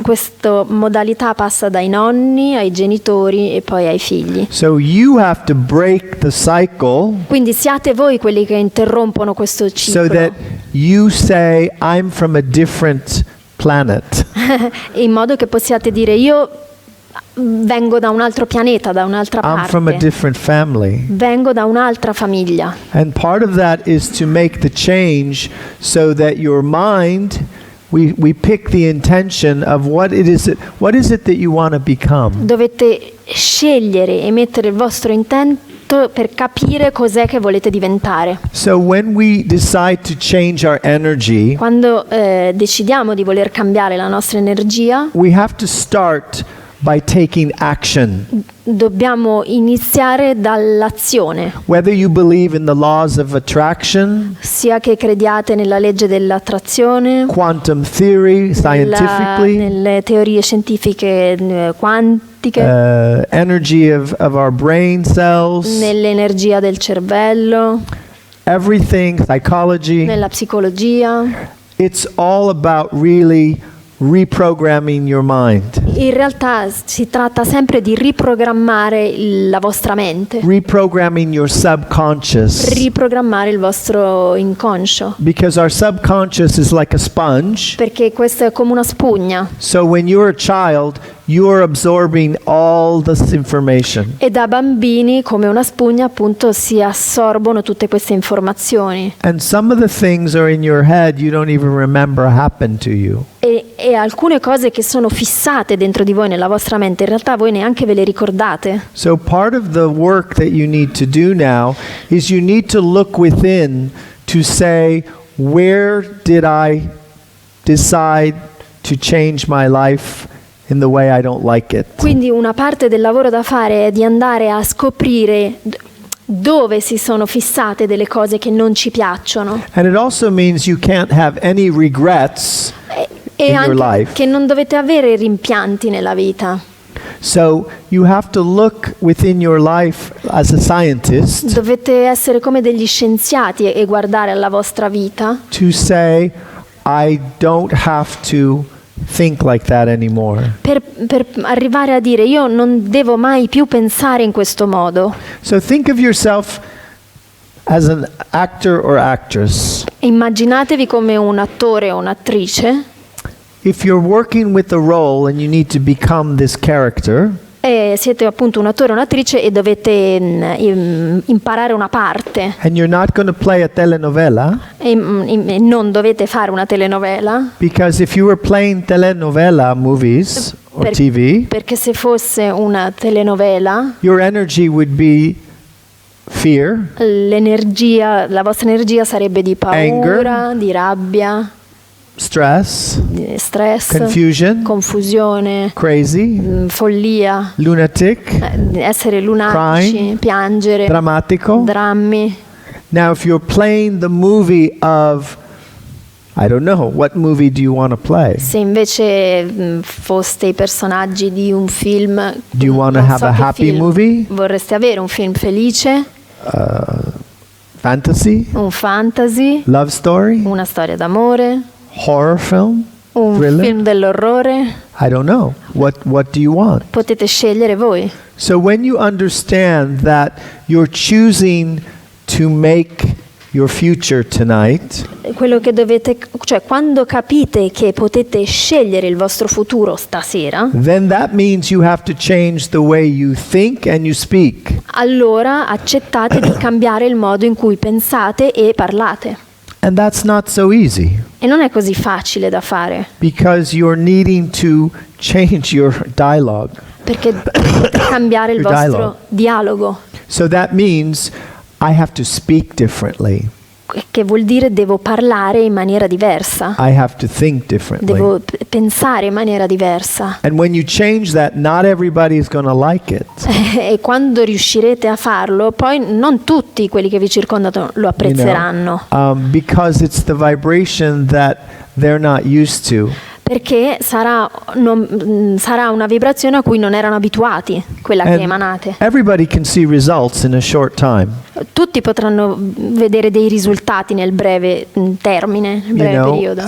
questa modalità passa dai nonni ai genitori e poi ai figli. So you have to break the cycle Quindi siate voi quelli che interrompono questo ciclo, so that you say, I'm from a different planet. in modo che possiate dire: io vengo da un altro pianeta, da un'altra I'm from a parte, different family. vengo da un'altra famiglia. And part of that is to make the change so that your mind, we pick the intention of what is it that you want to become. Dovete scegliere e mettere il vostro intento per capire cos'è che volete diventare. So when we decide to change our energy, Quando decidiamo di voler cambiare la nostra energia, we have to start by taking action. dobbiamo iniziare dall'azione, Whether you believe in the laws of attraction, sia che crediate nella legge dell'attrazione, quantum theory, scientifically, nelle teorie scientifiche quantiche, energy of our brain cells, nell'energia del cervello, everything, psychology. nella psicologia. It's all about really reprogramming your mind. In realtà si tratta sempre di riprogrammare la vostra mente, Reprogramming your subconscious. riprogrammare il vostro inconscio, Because our subconscious is like a sponge. perché questo è come una spugna. So when you're a child, you're absorbing all this information. E da bambini, come una spugna, appunto, si assorbono tutte queste informazioni. And some of the things are in your head you don't even remember happened to you. E alcune cose che sono fissate dentro di voi, nella vostra mente, in realtà voi neanche ve le ricordate. So part of the work that you need to do now is you need to look within to say, where did I decide to change my life in the way I don't like it? Quindi una parte del lavoro da fare è di andare a scoprire dove si sono fissate delle cose che non ci piacciono. And it also means you can't have any regrets E in your anche life. che non dovete avere rimpianti nella vita. So you have to look within your life as a scientist Dovete essere come degli scienziati e guardare alla vostra vita to say, I don't have to think like that anymore. per arrivare a dire io non devo mai più pensare in questo modo. So think of yourself as an actor or actress. Immaginatevi come un attore o un'attrice. If you're working with a role and you need to become this character, E siete appunto un attore o un'attrice e dovete imparare una parte and you're not going to play a telenovela, e non dovete fare una telenovela, because if you were playing telenovela movies or TV, perché se fosse una telenovela your energy would be fear, la vostra energia sarebbe di paura, Anger. di rabbia, stress, di stress, confusion, confusione, crazy, follia, lunatic, essere lunatici, Crying. piangere, drammatico. drammi. Now if you're playing the movie of, I don't know, what movie do you want to play? Se invece foste i personaggi di un film, Do you want to non have so a che happy film, movie? vorreste avere un film felice, Fantasy? un fantasy, Love story? una storia d'amore, Horror film? un Thriller? film dell'orrore? I don't know. What do you want? Potete scegliere voi. So when you understand that you're choosing to make your future tonight, Quello che dovete, cioè quando capite che potete scegliere il vostro futuro stasera, then that means you have to change the way you think and you speak. allora accettate di cambiare il modo in cui pensate e parlate. And that's not so easy, E non è così facile da fare, because you're needing to change your dialogue. perché dovete cambiare il Your vostro dialogue. dialogo, So that means I have to speak differently. che vuol dire devo parlare in maniera diversa, I have to think differently. devo pensare in maniera diversa. And when you change that, not everybody is going to like it. E quando riuscirete a farlo, poi non tutti quelli che vi circondano lo apprezzeranno, Because it's the vibration that they're not used to. perché sarà una vibrazione a cui non erano abituati, quella che And emanate. everybody can see results in a short time. Tutti potranno vedere dei risultati nel breve termine, nel breve periodo.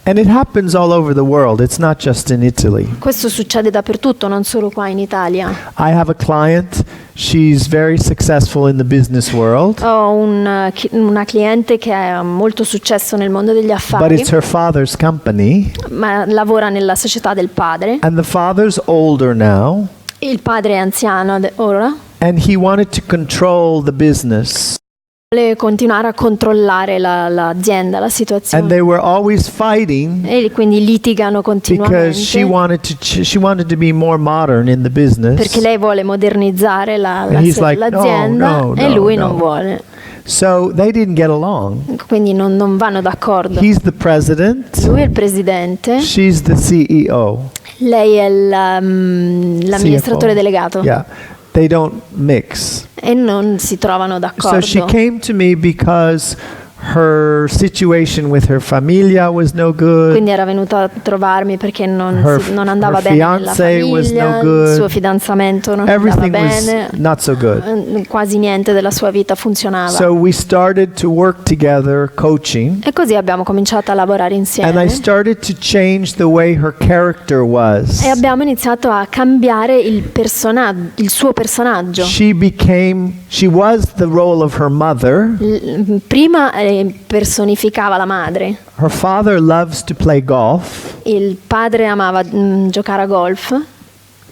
And it happens all over the world. It's not just in Italy. Questo succede dappertutto, non solo qua in Italia. I have a client. She's very successful in the business world, Ho una cliente che ha molto successo nel mondo degli but affari, it's her father's company, ma lavora nella società del padre. and the father's older now, Il padre è anziano ora, and he wanted to control the business. vuole continuare a controllare l'azienda, la And situazione. they were always fighting E quindi litigano because she continuamente wanted to be more modern in the business. perché lei vuole modernizzare And he's like, l'azienda no, e lui no. non vuole. So they didn't get along. Quindi non vanno d'accordo. He's the president. Lui è il presidente, She's the CEO. lei è l'amministratore CFO. delegato. Yeah. They don't mix. E non si trovano d'accordo. So she came to me because her situation with her famiglia was no good. Quindi era venuta a trovarmi perché non andava her bene nella fiancé was no famiglia, good. il suo fidanzamento non andava Everything was bene, not so good. quasi niente della sua vita funzionava. So we started to work together coaching, E così abbiamo cominciato a lavorare and insieme I started to change the way her character was. e abbiamo iniziato a cambiare il suo personaggio. She was the role of her mother, Prima personificava la madre. Her father loves to play golf. Il padre amava giocare a golf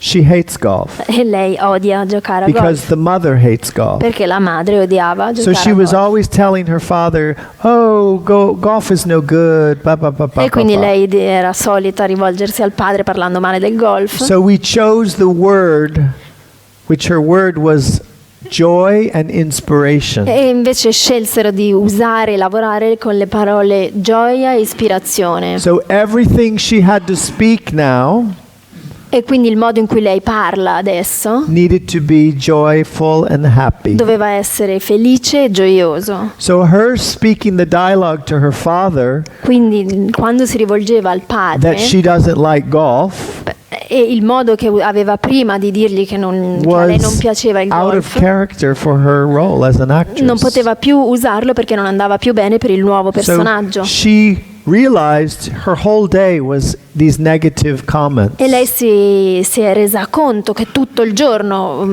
She hates golf e lei odia giocare a because golf the mother hates golf. perché la madre odiava So giocare she a was golf. always telling her father, "Oh, golf is no good." Blah, blah, blah, blah, E quindi blah, blah. lei era solita rivolgersi al padre parlando male del golf. So we chose the word, which her word was joy and inspiration. E invece scelsero di usare e lavorare con le parole gioia e ispirazione. So everything she had to speak now E quindi il modo in cui lei parla adesso needed to be joyful and happy. doveva essere felice e gioioso. So her speaking the dialogue to her father Quindi quando si rivolgeva al padre, that she doesn't like golf e il modo che aveva prima di dirgli che a lei non was piaceva il out of golf, character for her role as an actress. non poteva più usarlo perché non andava più bene per il nuovo personaggio. So she realized her whole day was these negative comments. E lei si è resa conto che tutto il giorno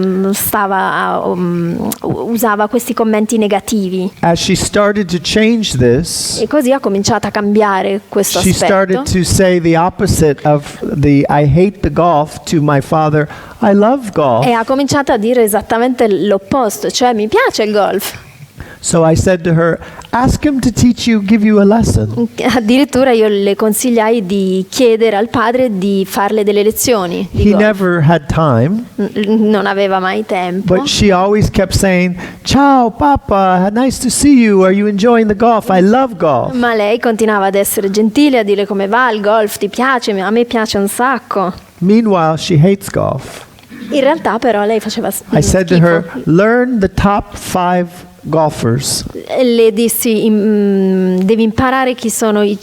usava questi commenti negativi. As she started to change this, E così ha cominciato a cambiare questo she started aspetto. to say the opposite of the I hate the golf to my father, I love golf. E ha cominciato a dire esattamente l'opposto, cioè mi piace il golf. So I said to her, ask him to teach you, give you a lesson. Addirittura io le consigliai di chiedere al padre di farle delle lezioni di He golf. never had time, Non aveva mai tempo. but she always kept saying, ciao papa, nice to see you, are you enjoying the golf? I love golf. Ma lei continuava ad essere gentile, a dire come va il golf, ti piace? A me piace un sacco. Meanwhile, she hates golf. In realtà però lei faceva I said to schifo. her, learn the top 5 golfers. Le dissi, devi imparare chi sono i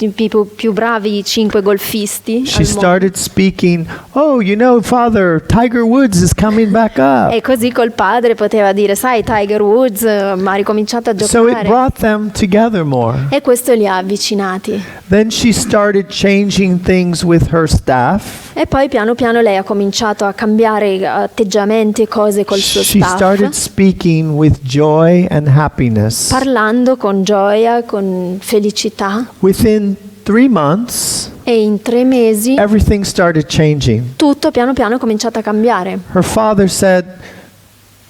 più bravi 5 golfisti She al mondo. started speaking, oh, you know, father, Tiger Woods is coming back up. E così col padre poteva dire, sai, Tiger Woods ha ricominciato a So it giocare. brought them together more. E questo li ha avvicinati. Then she started changing things with her staff. E poi piano piano lei ha cominciato a cambiare atteggiamenti e cose col suo She started staff, speaking with joy and happiness. parlando con gioia, con felicità. Within 3 months, E in 3 mesi everything started changing. tutto piano piano è cominciato a cambiare. Her father said,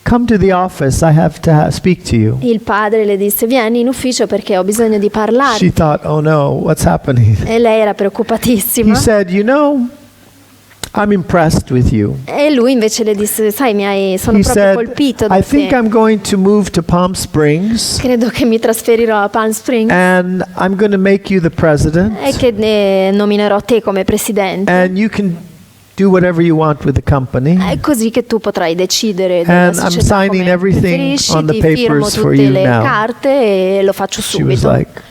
come to the office, I have to speak to you. Il padre le disse, vieni in ufficio perché ho bisogno di She parlare. thought, oh no, what's happening? E lei era He preoccupatissima. said, you know, I'm impressed with you. E lui invece le disse, sai, sono He proprio said, colpito da I think te. I'm going to move to Palm Springs Credo che mi trasferirò a Palm Springs and I'm going to make you the president e che nominerò te come presidente. and you can do whatever you want with the company. È così che tu potrai decidere della And I'm società signing come everything preferisci, on the ti firmo papers for tutte you le now. carte e lo faccio She was subito. like,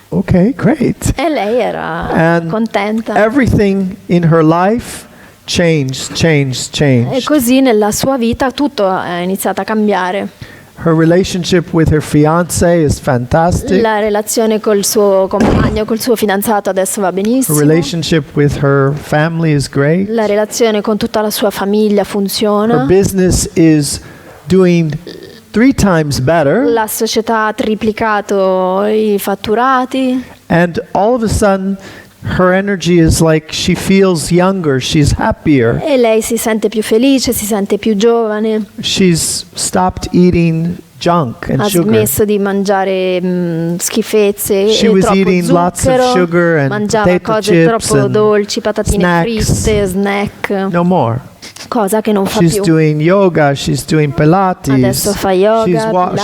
okay, great. E lei era And contenta. everything in her life changed. E così nella sua vita tutto è iniziato a cambiare. Her relationship with her fiance is fantastic. La relazione col suo compagno, col suo fidanzato adesso va Her benissimo. relationship with her family is great. La relazione con tutta la sua famiglia Her funziona. business is doing 3 times better. La società ha triplicato i fatturati And all of a sudden, her energy is like she feels younger, she's happier. e lei si sente più felice, si sente più giovane. She's stopped eating junk and Ha sugar. smesso di mangiare schifezze She e was troppo eating lots of zucchero, sugar and mangiava potato cose chips troppo and dolci, patatine snacks. fritte, snack, No more. cosa che non fa She's più. doing yoga, she's doing Pilates. Adesso fa yoga,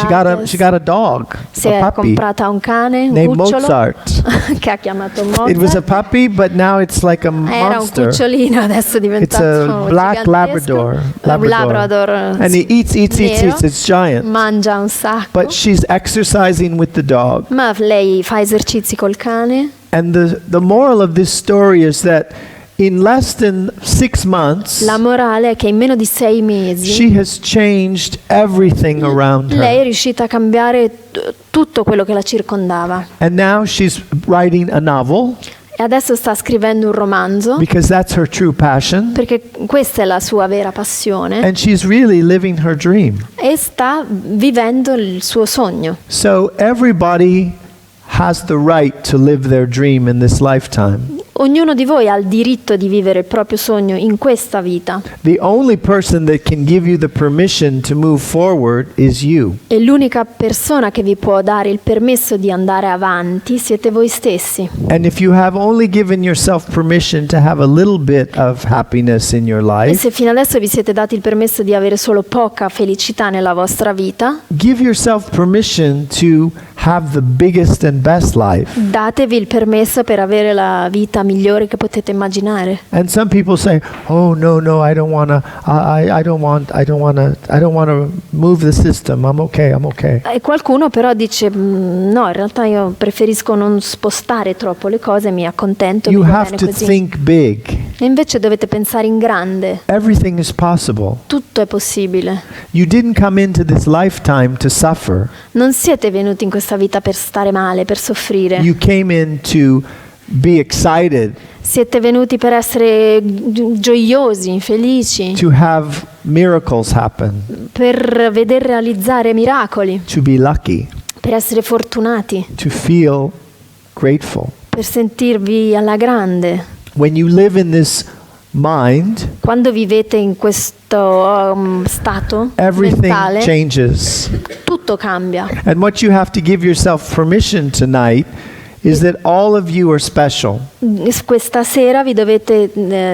she got a dog, Si a è puppy comprata un cane, un named cucciolo Mozart. che ha chiamato It was a Mozart. puppy, but now it's like a Era un monster. cucciolino, adesso è It's diventato a black gigantesco. Labrador. Un Labrador And he eats. nero. It's giant. Mangia un sacco. But she's exercising with the dog. Ma lei fa esercizi col cane. And the moral of this story is that in less than 6 months, La morale è che in meno di 6 mesi she has changed everything around lei è her. riuscita a cambiare tutto quello che la circondava. And now she's writing a novel E adesso sta scrivendo un romanzo because that's her true passion. perché questa è la sua vera passione And she's really living her dream. e sta vivendo il suo sogno. So everybody has the right to live their dream in this lifetime. Ognuno di voi ha il diritto di vivere il proprio sogno in questa vita. The only person that can give you the permission to move forward is you. E l'unica persona che vi può dare il permesso di andare avanti siete voi stessi. And if you have only given yourself permission to have a little bit of happiness in your E life, se fino adesso vi siete dati il permesso di avere solo poca felicità nella vostra vita, give yourself permission to have the biggest and best life. datevi il permesso per avere la vita migliore che potete immaginare. And some people say, "Oh no, I don't want to move the system. I'm okay." E qualcuno però dice no, in realtà io preferisco non spostare troppo le cose, mi accontento, You mi va have bene to così. think big. E invece dovete pensare in grande. Everything is possible. Tutto è possibile. You didn't come into this lifetime to suffer. Non siete venuti in questa vita per stare male, per soffrire. You came in to be excited, Siete venuti per essere gioiosi, felici, to have miracles happen, per veder realizzare miracoli, to be lucky, per essere fortunati, to feel grateful. per sentirvi alla grande. When you live in this mind, Quando vivete in questo stato everything mentale, changes. tutto cambia. And what you have to give yourself permission tonight is that all of you are special. Questa sera vi dovete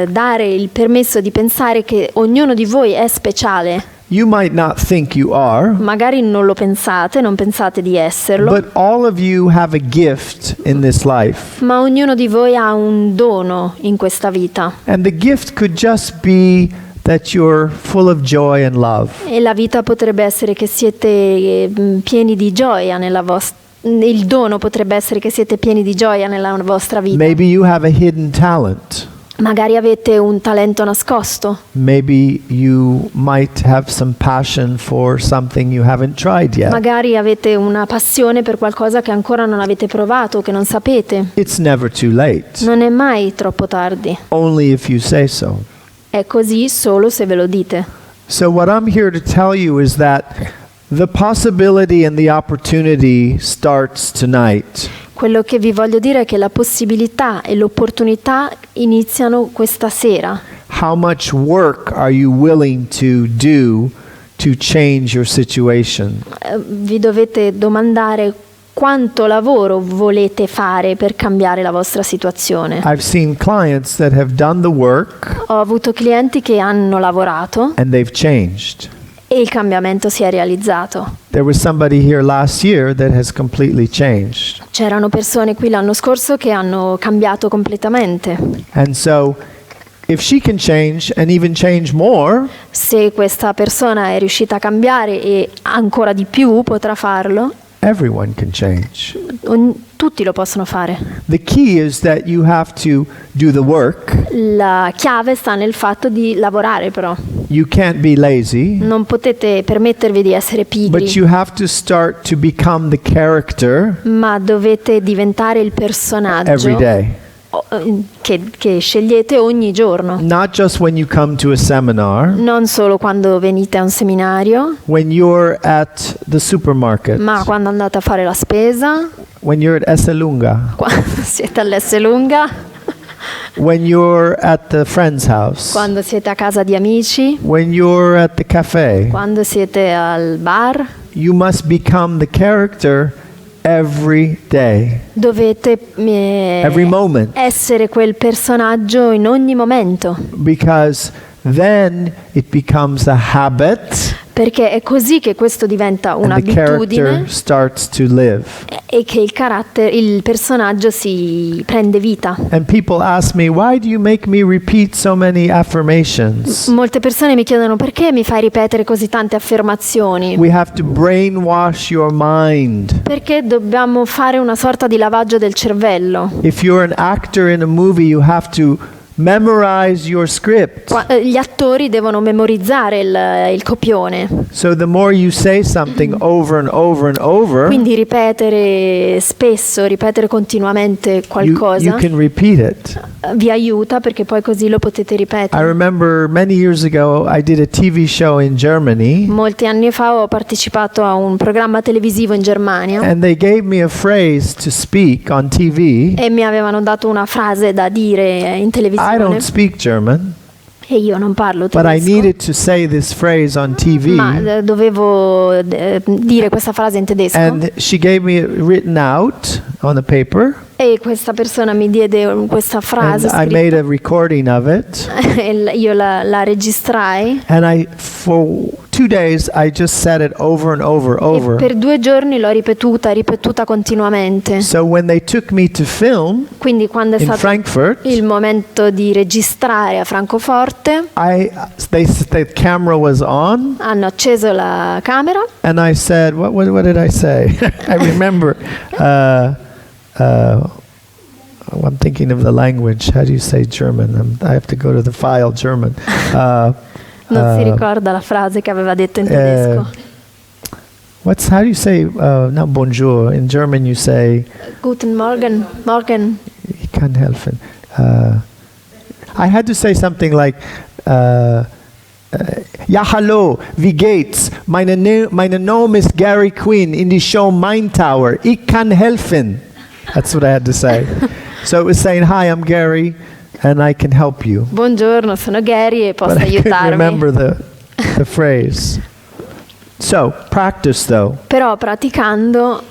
dare il permesso di pensare che ognuno di voi è speciale. You might not think you are, Magari non lo pensate, non pensate di esserlo, but all of you have a gift in this life. ma ognuno di voi ha un dono in questa vita. And the gift could just be that you're full of joy and love. E la vita potrebbe essere che siete pieni di gioia nella vostra. Il dono potrebbe essere che siete pieni di gioia nella vostra vita. Maybe you have a hidden talent. Magari avete un talento nascosto. Maybe you might have some passion for something you haven't tried yet. Magari avete una passione per qualcosa che ancora non avete provato, che non sapete. It's never too late, Non è mai troppo tardi. only if you say so. È così solo se ve lo dite. So what I'm here to tell you is that the possibility and the opportunity starts tonight. Quello che vi voglio dire è che la possibilità e l'opportunità iniziano questa sera. How much work are you willing to do to change your situation? Vi dovete domandare quanto lavoro volete fare per cambiare la vostra situazione. I've seen clients that have done the work Ho avuto clienti che hanno lavorato and they've changed. e il cambiamento si è realizzato. There was somebody here last year that has completely changed. C'erano persone qui l'anno scorso che hanno cambiato completamente. And so if she can change and even change more, Se questa persona è riuscita a cambiare e ancora di più potrà farlo, everyone can change. tutti lo possono fare. The key is that you have to do the work. La chiave sta nel fatto di lavorare però. You can't be lazy, Non potete permettervi di essere but pigri, you have to start to become the character ma dovete diventare il personaggio every day. che scegliete ogni giorno. Not just when you come to a seminar, Non solo quando venite a un seminario, when you're at the supermarket, ma quando andate a fare la spesa, when you're at Esselunga, quando siete all'Esselunga, when you're at the friend's house, quando siete a casa di amici, when you're at the cafe. quando siete al bar. You must become the character every day, Dovete every moment, essere quel personaggio in ogni momento, because then it becomes a habit perché è così che questo diventa and the un'abitudine character starts to live. e che il personaggio si prende vita. And people ask me, why do you make me repeat so many affirmations? Molte persone mi chiedono perché mi fai ripetere così tante affermazioni. We have to brainwash your mind. Perché dobbiamo fare una sorta di lavaggio del cervello. If you're an actor in a movie, you have to memorize your script. Gli attori devono memorizzare il copione. So the more you say something over and over and over, Quindi ripetere spesso, ripetere continuamente qualcosa you can repeat it. vi aiuta, perché poi così lo potete I ripetere. remember many years ago I did a TV show in Germany, Molti anni fa ho partecipato a un programma televisivo in Germania and they gave me a phrase to speak on TV. e mi avevano dato una frase da dire in I televisione don't speak German, e io non parlo but I tedesco, needed to say this phrase on TV. ma dovevo dire questa frase in tedesco. And she gave me it written out on the paper, E questa persona mi diede questa frase and I made a recording of it. e io la registrai And for 2 days, I just said it over and over. e per 2 giorni l'ho ripetuta continuamente. So when they took me to film Quindi quando è in stato Frankfurt, il momento di registrare a Francoforte, the camera was on, hanno acceso la camera and I said, what did I say? I remember. I'm thinking of the language. How do you say German? I have to go to the file German. non si ricorda la frase che aveva detto in tedesco. How do you say, not bonjour, in German you say, Guten Morgen, Morgen. ich kann helfen. I had to say something like, ja, hallo, wie geht's? Meine Name ist Gary Quinn in die Show Mein Tower. Ich kann helfen. That's what I had to say. So it was saying, hi, I'm Gary, and I can help you. Buongiorno, sono Gary e posso But I couldn't aiutarvi. remember the phrase. So, practice though. Però praticando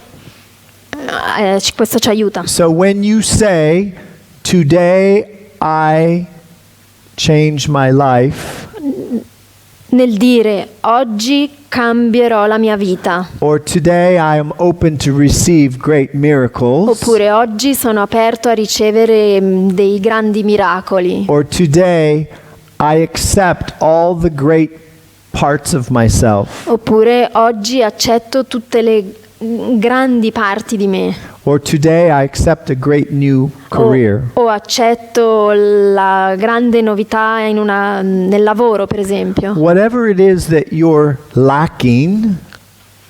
questo ci aiuta. So when you say, today I change my life, Nel dire oggi cambierò la mia vita, or today I am open to receive great miracles, oppure oggi sono aperto a ricevere dei grandi miracoli, or today I accept all the great parts of myself, oppure oggi accetto tutte le grandi parti di me, or today I accept a great new career. o accetto la grande novità nel lavoro, per esempio. Whatever it is that you're lacking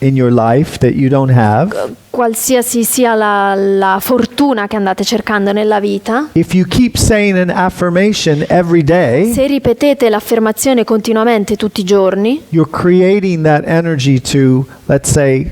in your life that you don't have, Qualsiasi sia la fortuna che andate cercando nella vita, if you keep saying an affirmation every day, se ripetete l'affermazione continuamente tutti i giorni, you're creating that energy to, let's say,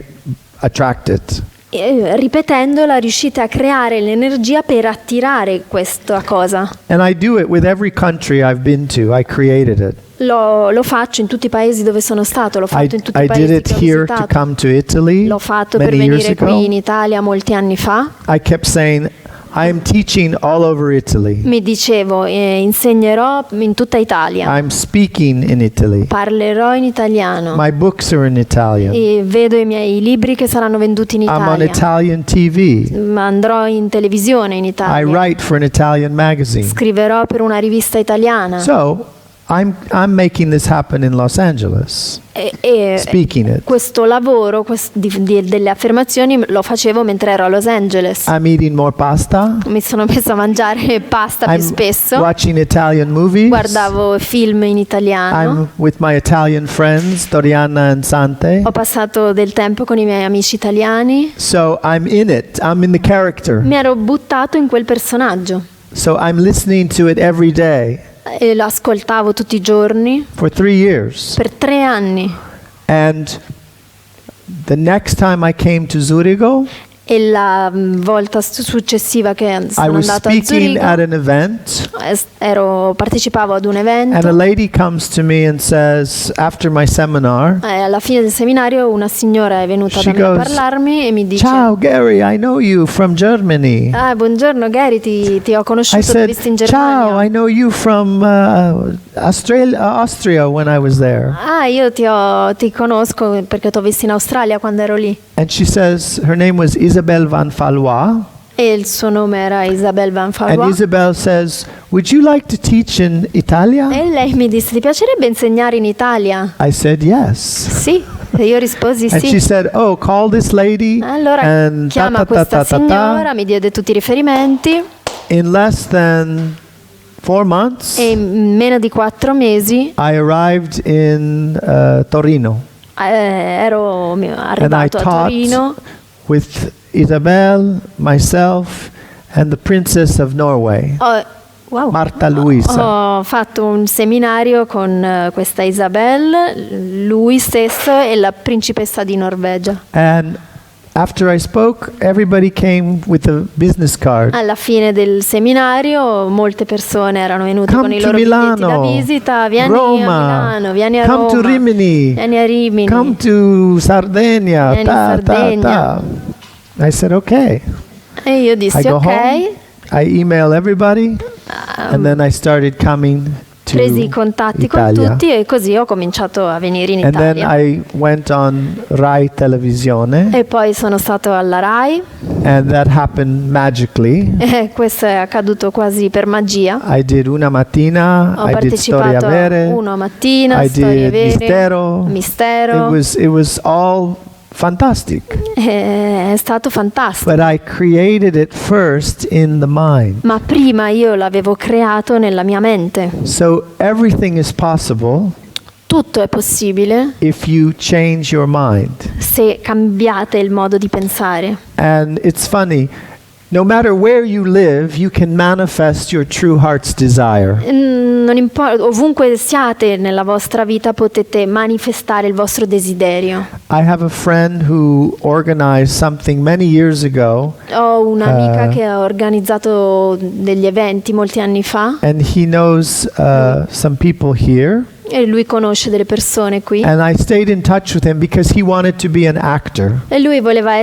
attract it. ripetendola riuscite a creare l'energia per attirare questa cosa. And I do it with every country I've been to. I created it. Lo faccio in tutti i paesi dove sono stato, l'ho fatto in tutti i I did paesi it che ho here to visitato. come to Italy L'ho fatto per many years venire qui ago. in Italia molti anni fa. I kept saying, I am teaching all over Italy. Mi dicevo, insegnerò in tutta Italia, I'm speaking in Italy. parlerò in italiano, My books are in Italian. e vedo i miei libri che saranno venduti in I'm on Italia. Italian TV. Andrò in televisione in I Italia. write for an Italian magazine. Scriverò per una rivista italiana. So I'm making this happen in Los Angeles, e speaking it. questo lavoro delle affermazioni lo facevo mentre ero a Los Angeles. I'm eating more pasta. Mi sono messa a mangiare pasta più I'm spesso. watching Italian movies. Guardavo film in italiano. I'm with my Italian friends, Doriana and Sante. Ho passato del tempo con i miei amici italiani. So I'm in it. I'm in the character. Mi ero buttato in quel personaggio So I'm listening to it every day e lo ascoltavo tutti i giorni for 3 years. per 3 anni. And the next time I came to Zurigo, E la volta successiva che I sono was andata a speaking Zurigo, at an event, partecipavo ad un and a evento. lady comes to me and says, after my seminar, Alla fine del seminario una signora è venuta She da me a goes, parlarmi e mi dice: "Ciao Gary, I know you from Germany." buongiorno Gary, ti ho I conosciuto, ti ho said, visto in "Ciao, Germania. I know you from Austria when I was there." Io ti conosco perché ti ho visto in Australia quando ero lì. And she says, her name was Isabelle van Valois. E il suo nome era Isabelle Van And Valois. Isabelle says, "Would you like to teach in Italia?" E lei mi disse: ti piacerebbe insegnare in Italia? I said, "Yes." Sì, e io risposi And she sì. said, "Oh, call this lady Allora and chiama questa signora, mi diede tutti i riferimenti. In less than 4 months, e in meno di 4 mesi I arrived in Torino. ero And I arrivato a Torino taught with Isabel, myself, and the Princess of Norway, wow. Marta Luisa. Ho fatto un seminario con questa Isabel, lui stesso e la principessa di Norvegia. And after I spoke, everybody came with a business card. Alla fine del seminario molte persone erano venute Come con i to loro biglietti da Milano, visita, vieni Roma, a Milano, vieni a come to Roma, Rimini, vieni a Rimini, come to Sardegna, Vieni in Sardegna. I said, okay. e io I dissi go ok. home, I email everybody, and then I started coming to Presi i contatti con Italia. tutti e così ho cominciato a venire in And then Italia. I went on Rai Televisione, E poi sono stato alla RAI and that happened magically. e questo è accaduto quasi per magia. I did Una Mattina, Ho I did Storie partecipato a Vere, Una Mattina, I Storie did Vere, Mistero. It was all fantastic. È stato fantastico. But I created it first in the mind. Ma prima io l'avevo creato nella mia mente. So everything is possible Tutto è possibile if you change your mind. se cambiate il modo di pensare. And it's funny, no matter where you live, you can manifest your true heart's desire. Non importa, ovunque siate nella vostra vita potete manifestare il vostro desiderio. I have a friend who organized something many years ago, Ho un'amica che ha organizzato degli eventi molti anni fa and he knows some people here. e lui conosce delle persone qui. And I stayed in touch with him because he wanted to be an actor. E lui voleva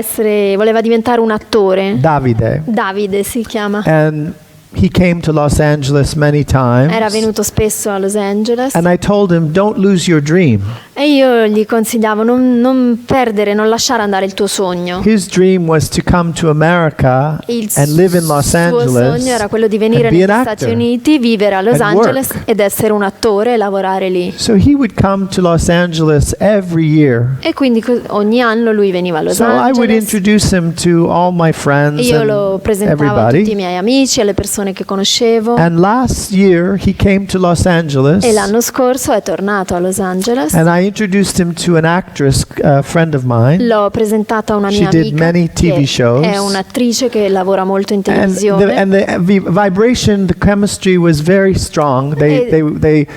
diventare un attore. Davide si chiama. And he came to Los Angeles many times. Era venuto spesso a Los Angeles. And I told him, don't lose your dream. E io gli consigliavo non perdere, non lasciare andare il tuo sogno. His dream was to come to America and live in Los Angeles. Il suo sogno era quello di venire and be negli an Stati actor Uniti, vivere a Los and Angeles work. ed essere un attore e lavorare lì. So he would come to Los Angeles every year. E quindi ogni anno lui veniva a Los So I would Angeles. introduce him to all my friends Io lo and presentavo a tutti i everybody. miei amici, alle persone che conoscevo. And last year he came to Los Angeles. E l'anno scorso è tornato a Los Angeles. And I introduced him to an actress, a friend of mine. L'ho presentata a una mia She did amica many TV che shows. è un'attrice che lavora molto in And televisione. the vibration, the chemistry was very strong. They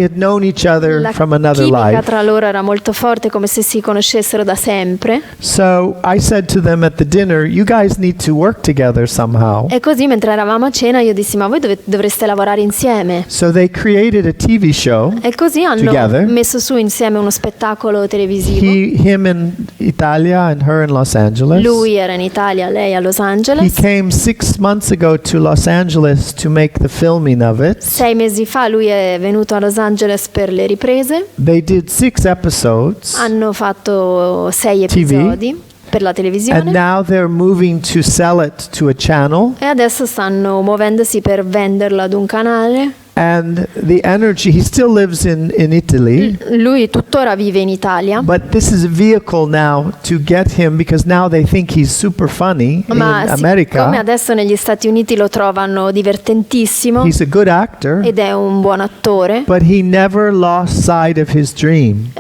had known each other La from another chimica life. tra loro era molto forte, come se si conoscessero da sempre. So I said to them at the dinner, you guys need to work together somehow. E così mentre eravamo a cena io dissi: ma voi dovreste lavorare insieme. So they created a TV show E così hanno together. messo su insieme uno spettacolo televisivo. Him in Italia and her in Los Angeles. Lui era in Italia, lei a Los He Angeles. came 6 months ago to Los Angeles to make the filming of it. 6 mesi fa lui è venuto a Los Angeles per le riprese. They did 6 episodes. Hanno fatto 6 TV. episodi per la And televisione. now they're moving to sell it to a channel. E adesso stanno muovendosi per venderlo ad un canale. And the energy, he still lives in Italy, Lui tuttora vive in Italia. but this is a vehicle now to get him, because now they think he's super funny in Ma siccome America. adesso negli Stati Uniti lo trovano divertentissimo He's a good actor, ed è un buon attore, but he never lost sight of his dream.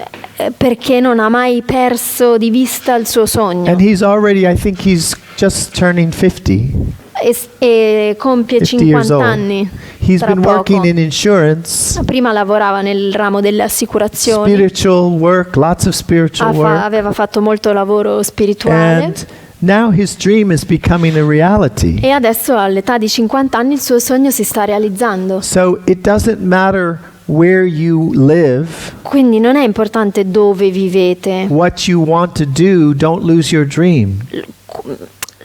perché non ha mai perso di vista il suo sogno. And he's already, I think he's just turning 50. E compie 50 years 50 old. anni. He's tra been poco. working in insurance, Prima lavorava nel ramo delle assicurazioni. spiritual work, lots of spiritual work. Aveva fatto molto lavoro spirituale. And now his dream is becoming a reality. E adesso all'età di 50 anni il suo sogno si sta realizzando. So it doesn't matter where you live, Quindi non è importante dove vivete. what you want to do, don't lose your dream.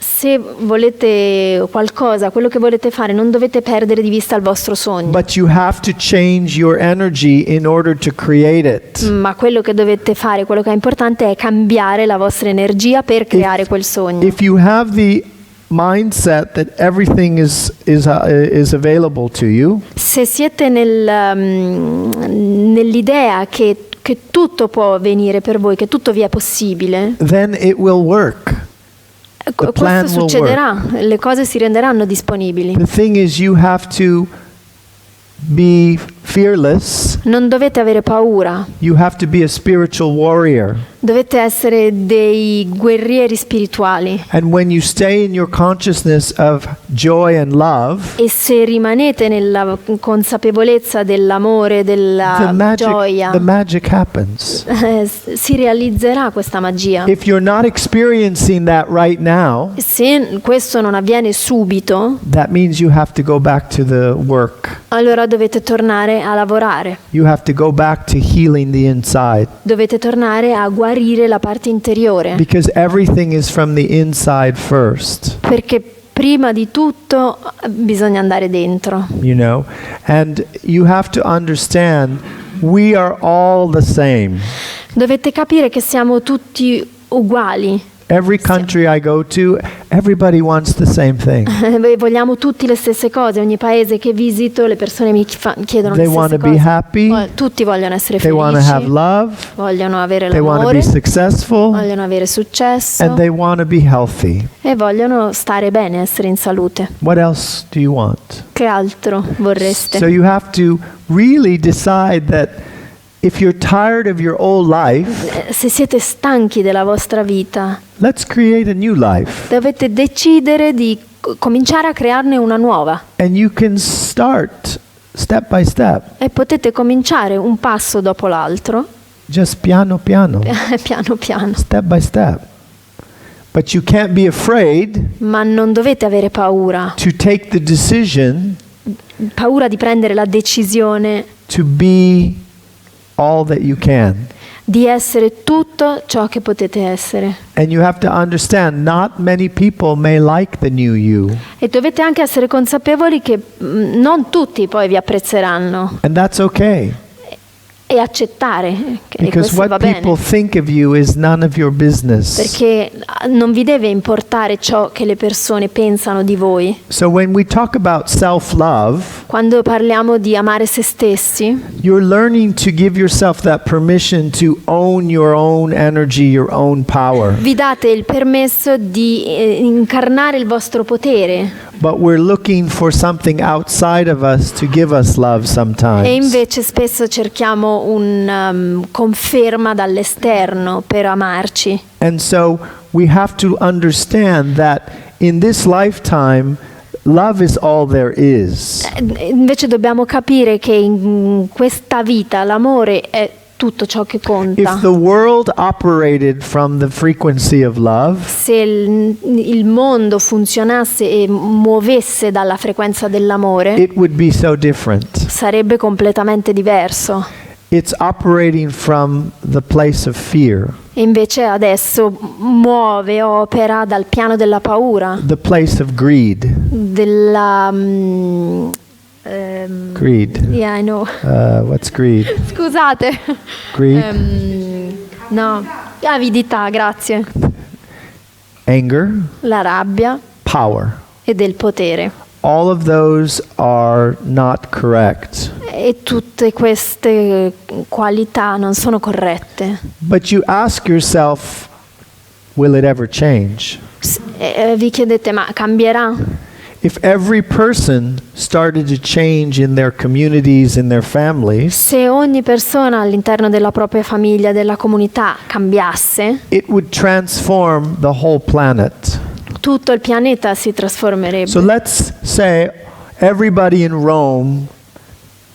Se volete qualcosa, quello che volete fare, non dovete perdere di vista il vostro sogno. But you have to change your energy in order to create it. Ma quello che dovete fare, quello che è importante è cambiare la vostra energia per creare quel sogno. If you have the mindset that everything is available to you, Se siete nell'idea che tutto può avvenire per voi, che tutto vi è possibile, then it will work. The plan questo will succederà, le cose si renderanno disponibili. The thing is, you have to be fearless. Non dovete avere paura, You have to be a spiritual warrior. dovete essere dei guerrieri spirituali. And when you stay in your consciousness of joy and love, E se rimanete nella consapevolezza dell'amore, della gioia, the magic happens. si realizzerà questa magia. If you're not experiencing that right now, Se questo non avviene subito, that means you have to go back to the work. allora dovete tornare a lavorare, You have to go back to healing the inside. dovete tornare a guarire la parte interiore, Because everything is from the inside first, perché prima di tutto bisogna andare dentro. you know? And you have to understand we are all the same. Dovete capire che siamo tutti uguali. Every country I go to, everybody wants the same thing. Vogliamo tutti le stesse cose. Ogni paese che visito, le persone mi chiedono They le want stesse to be cose. happy. Tutti vogliono essere They want to have felici, love. vogliono avere They want to l'amore, be successful. vogliono avere successo And they want to be healthy. e vogliono stare bene, essere in salute. What else do you want? Che altro vorreste? So you have to really decide that if you're tired of your old life, Se siete stanchi della vostra vita, let's create a new life. dovete decidere di cominciare a crearne una nuova. And you can start step by step, E potete cominciare un passo dopo l'altro, just piano piano, piano piano. step by step. But you can't be afraid Ma non dovete avere paura to take the decision di prendere la decisione to be all that you can. di essere tutto ciò che potete essere. And you have to understand not many people may like the new you. E dovete anche essere consapevoli che non tutti poi vi apprezzeranno, And that's okay. e accettare che Because questo va what people bene, think of you is none of your business. perché non vi deve importare ciò che le persone pensano di voi. So when we talk about self-love, Quando parliamo di amare se stessi, you're learning to give yourself that permission to own your own energy, your own power. vi date il permesso di incarnare il vostro potere. But we're looking for something outside of us to give us love E sometimes. invece spesso cerchiamo un conferma dall'esterno per amarci. And so we have to understand that in this lifetime, love is all there is. Invece dobbiamo capire che in questa vita l'amore è tutto ciò che If conta. the world operated from the frequency of love, Se il mondo funzionasse e muovesse dalla frequenza dell'amore, it would be so different. sarebbe completamente diverso. It's operating from the place of fear, E invece adesso opera dal piano della paura, the place of greed. della... Greed. yeah, I know. What's greed? Scusate. Greed, No. Avidità, grazie. anger, La rabbia power. e del potere. All of those are not correct. E tutte queste qualità non sono corrette. But you ask yourself, will it ever change? Vi chiedete, ma cambierà? If every person started to change in their communities, in their families, Se ogni persona all'interno della propria famiglia, della comunità cambiasse, it would transform the whole planet. tutto il pianeta si trasformerebbe. So let's say everybody in Rome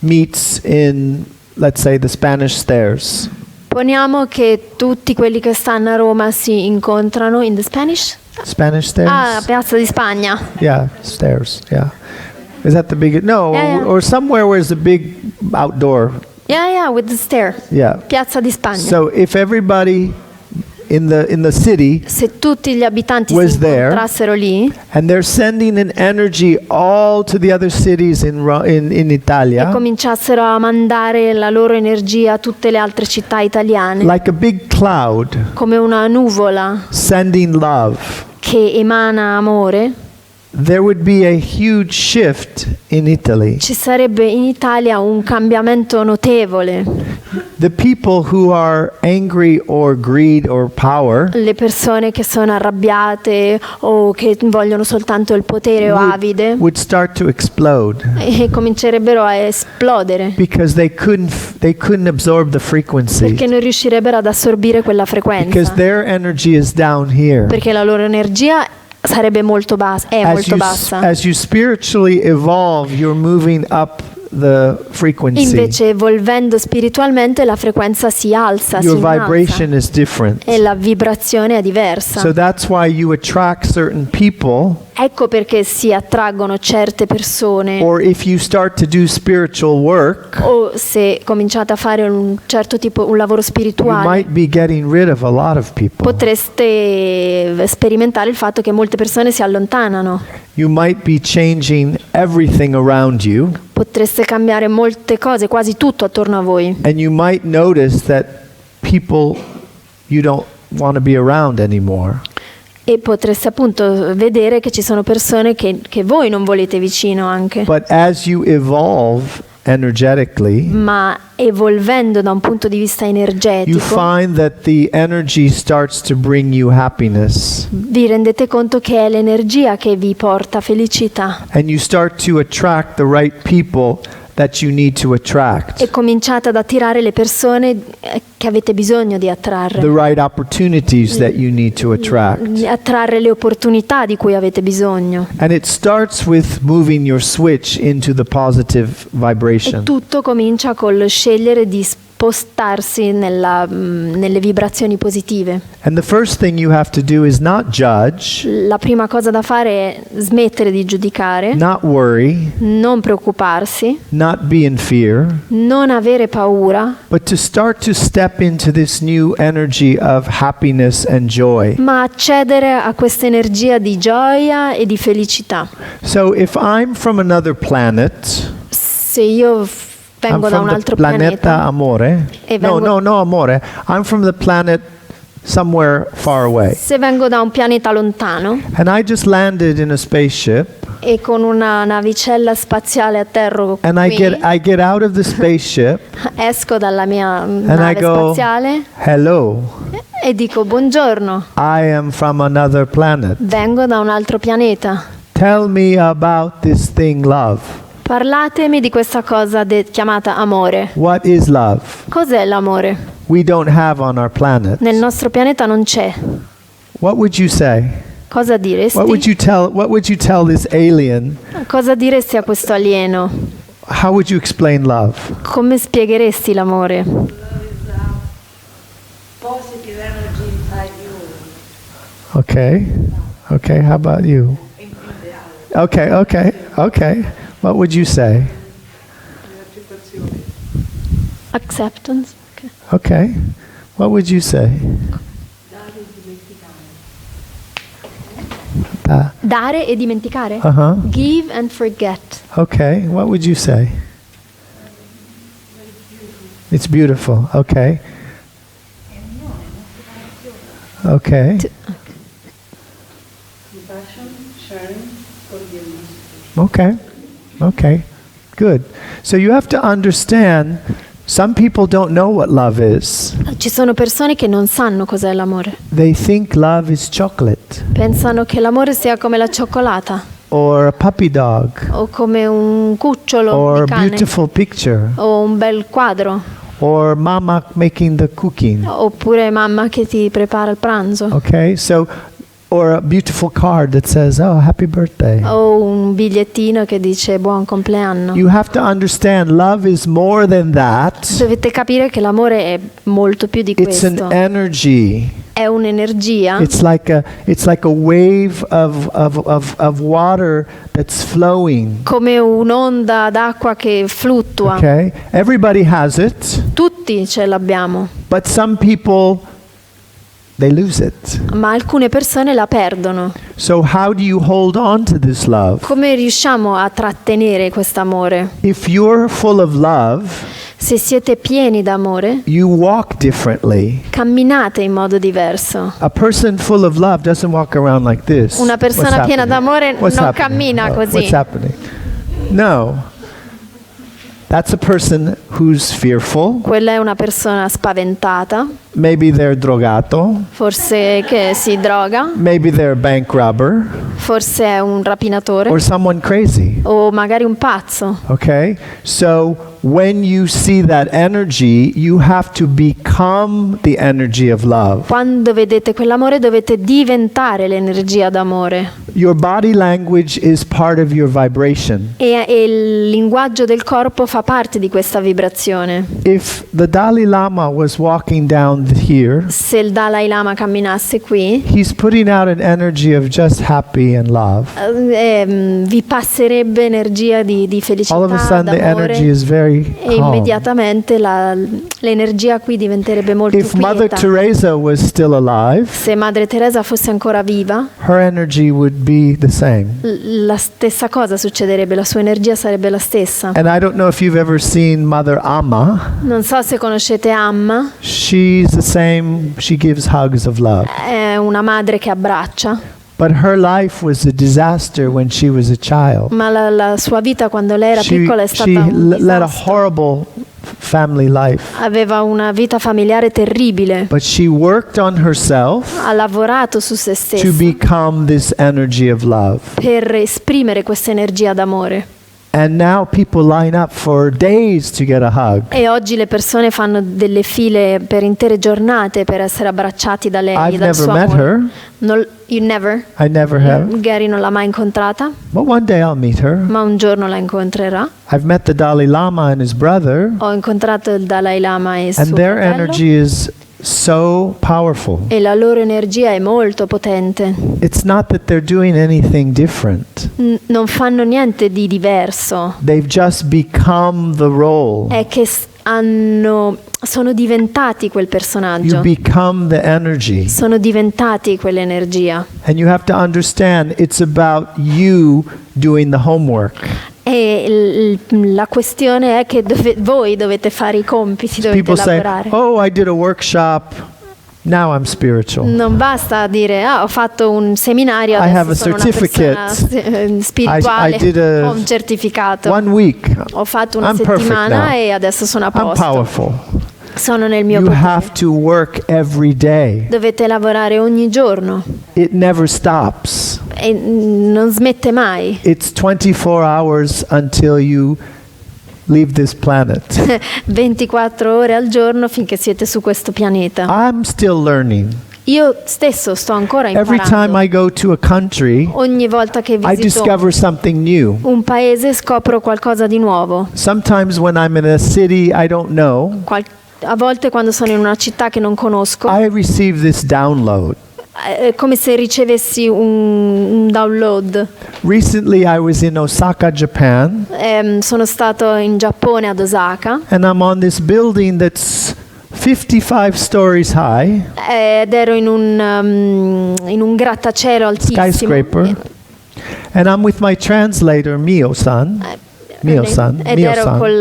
meets in, let's say, the Spanish Stairs. Poniamo che tutti quelli che stanno a Roma si incontrano in the Spanish? Spanish Stairs? Ah, Piazza di Spagna. Yeah, stairs, yeah. Is that the big, no, Yeah. or somewhere where there's a big outdoor, Yeah, with the stair. yeah. Piazza di Spagna. So if everybody in the city, Se tutti gli abitanti was si there, incontrassero lì and they're sending an energy all to the other cities in e Italia, cominciassero a mandare la loro energia a tutte le altre città italiane, like a big cloud, come una nuvola sending love, che emana amore, there would be a huge shift in Italy. ci sarebbe in Italia un cambiamento notevole. The people who are angry or greed or power Le persone che sono arrabbiate o che vogliono soltanto il potere o avide would start to explode e comincerebbero a esplodere because they couldn't absorb the frequency perché non riuscirebbero ad assorbire quella because frequenza, their energy is down here. perché la loro energia sarebbe molto bassa, è molto bassa. As you spiritually evolve, you're moving up the frequency. Invece evolvendo spiritualmente la frequenza si alza, Your si innalza vibration is different. e la vibrazione è diversa. So that's why you attract certain people, Ecco perché si attraggono certe persone, or if you start to do spiritual work, o se cominciate a fare un certo tipo, un lavoro you spirituale, might be getting rid of a lot of people. potreste sperimentare il fatto che molte persone si allontanano. You might be changing everything around you, Potreste cambiare molte cose, quasi tutto attorno a voi. and you might notice that people you don't want to be around anymore. E potreste appunto vedere che ci sono persone che voi non volete vicino anche. But as you evolve energetically, Ma evolvendo da un punto di vista you energetico, find that the energy starts to bring you happiness, vi rendete conto che è l'energia che vi porta felicità and you start to attract the right people that you need to attract, e cominciate ad attirare le persone che avete bisogno di attrarre. the right opportunities that you need to attract. Attrarre le opportunità di cui avete bisogno. And it starts with moving your switch into the positive E vibration. tutto comincia col scegliere di spostarsi nelle vibrazioni positive. And the first thing you have to do is not judge, La prima cosa da fare è smettere di giudicare, not worry, non preoccuparsi, not be in fear, non avere paura, but to start to step into this new energy of happiness and joy. ma accedere a questa energia di gioia e di felicità. So if I'm from another planet, Se io I'm vengo da from un the altro planeta pianeta amore. E No, vengo- no amore. I'm from the planet somewhere far away. se vengo da un pianeta lontano And I just landed in a spaceship, e con una navicella spaziale a terra and qui, I get out of the spaceship esco dalla mia and I nave go, spaziale hello, e dico buongiorno, I am from another planet. vengo da un altro pianeta. Tell me about this thing, love. Parlatemi di questa cosa chiamata amore. What is love? Cos'è l'amore? We don't have on our planet. Nel nostro pianeta non c'è. What would you say? Cosa diresti? What would you tell this alien? Cosa diresti a questo alieno? How would you explain love? Come spiegheresti l'amore? Positive energy inside you. Okay, how about you? Okay. What would you say? Acceptance? Okay. What would you say? Dare e dimenticare? Uh-huh. Give and forget. Okay. What would you say? It's beautiful. Okay. Okay. Compassion, sharing, forgiveness. Okay. Good. So you have to understand, some people don't know what love is. Ci sono persone che non sanno cos'è l'amore. They think love is chocolate Pensano che l'amore sia come la cioccolata or a puppy dog o come un cucciolo or a di cane beautiful picture o un bel quadro or mama making the cooking. oppure mamma che ti prepara il pranzo Okay? So, or a beautiful card that says, "Oh, happy birthday." o un bigliettino che dice buon compleanno. You have to understand love is more than that. Dovete capire che l'amore è molto più di It's an questo. energy. È un'energia. It's like a wave of water that's flowing. Come un'onda d'acqua che fluttua. Okay? Everybody has it, Tutti ce l'abbiamo, but some people they lose it. ma alcune persone la perdono. So how do you hold on to this love? Come riusciamo a trattenere quest'amore? If you're full of love, Se siete pieni d'amore, you walk differently. camminate in modo diverso. A person full of love doesn't walk around like this. Una persona What's piena happening? d'amore What's non happening? cammina così. What's happening? No. That's a person who's fearful. Quella è una persona spaventata, Maybe they're drogato. forse che si droga, Maybe they're a bank robber forse è un rapinatore or someone crazy. o magari un pazzo. Okay? So when you see that energy, you have to become the energy of love. Quando vedete quell'amore dovete diventare l'energia d'amore Your body language is part of your vibration. e il linguaggio del corpo fa parte di questa vibrazione. If the Dalai Lama was walking down here, Se il Dalai Lama camminasse qui, he's putting out an energy of just happy and love. vi passerebbe energia di felicità, All of a sudden the energy d'amore, is very e calm. immediatamente l'energia qui diventerebbe molto If Mother quieta. Teresa was still alive, Se Madre Teresa fosse ancora viva, her energy would be the same. la stessa cosa succederebbe, la sua energia sarebbe la stessa. And I don't know if you've ever seen Mother Amma. Non so se conoscete Amma, She's the same. She gives hugs of love. è una madre che abbraccia, But her life was a disaster when she was a child. ma la sua vita quando lei era She piccola è stata un led a disastro. horrible family life. Aveva una vita familiare terribile, But she worked on herself ha lavorato su se to stessa become this energy of love. per esprimere questa energia d'amore. And now people line up for days to get a hug. E oggi le persone fanno delle file per intere giornate per essere abbracciati da lei, I've dal never suo met amore. her. You never? I never have. Gary non l'ha mai incontrata, But one day I'll meet her. ma un giorno la incontrerà. I've met the Dalai Lama and his brother, Ho incontrato il Dalai Lama e and suo their fratello, energy is so powerful. e la loro energia è molto potente. It's not that they're doing anything different. Non fanno niente di diverso, They've just become the role. è che sono diventati quel You personaggio, become the energy. sono diventati quell'energia. And you have to understand it's about you doing the homework. E la questione è che voi dovete fare i compiti, dovete People say, lavorare. "Oh, I did a workshop. Now I'm spiritual." Non basta dire ho fatto un seminario, I have adesso a sono una persona certificate. spirituale, I did ho un certificato, 1 week. ho fatto una I'm perfect settimana now. e adesso sono a I'm posto, powerful. sono nel mio You potere. have to work every day. Dovete lavorare ogni giorno It never stops. e non smette mai. It's 24 hours until you leave this planet. 24 ore al giorno finché siete su questo pianeta. I'm still learning. Io stesso sto ancora Every time imparando. I go to a country, Ogni volta che I visito discover something new. un paese scopro qualcosa di nuovo. Sometimes when I'm in a city I don't know, A volte quando sono in una città che non conosco, I receive this download. è come se ricevessi un download. Recently I was in Osaka, Japan, Sono stato in Giappone ad Osaka and I'm on this building that's 55 stories high, ed ero in un grattacielo altissimo. skyscraper, and I'm with my translator, Mio-san. Mio-san, Ed ero Mio-san. con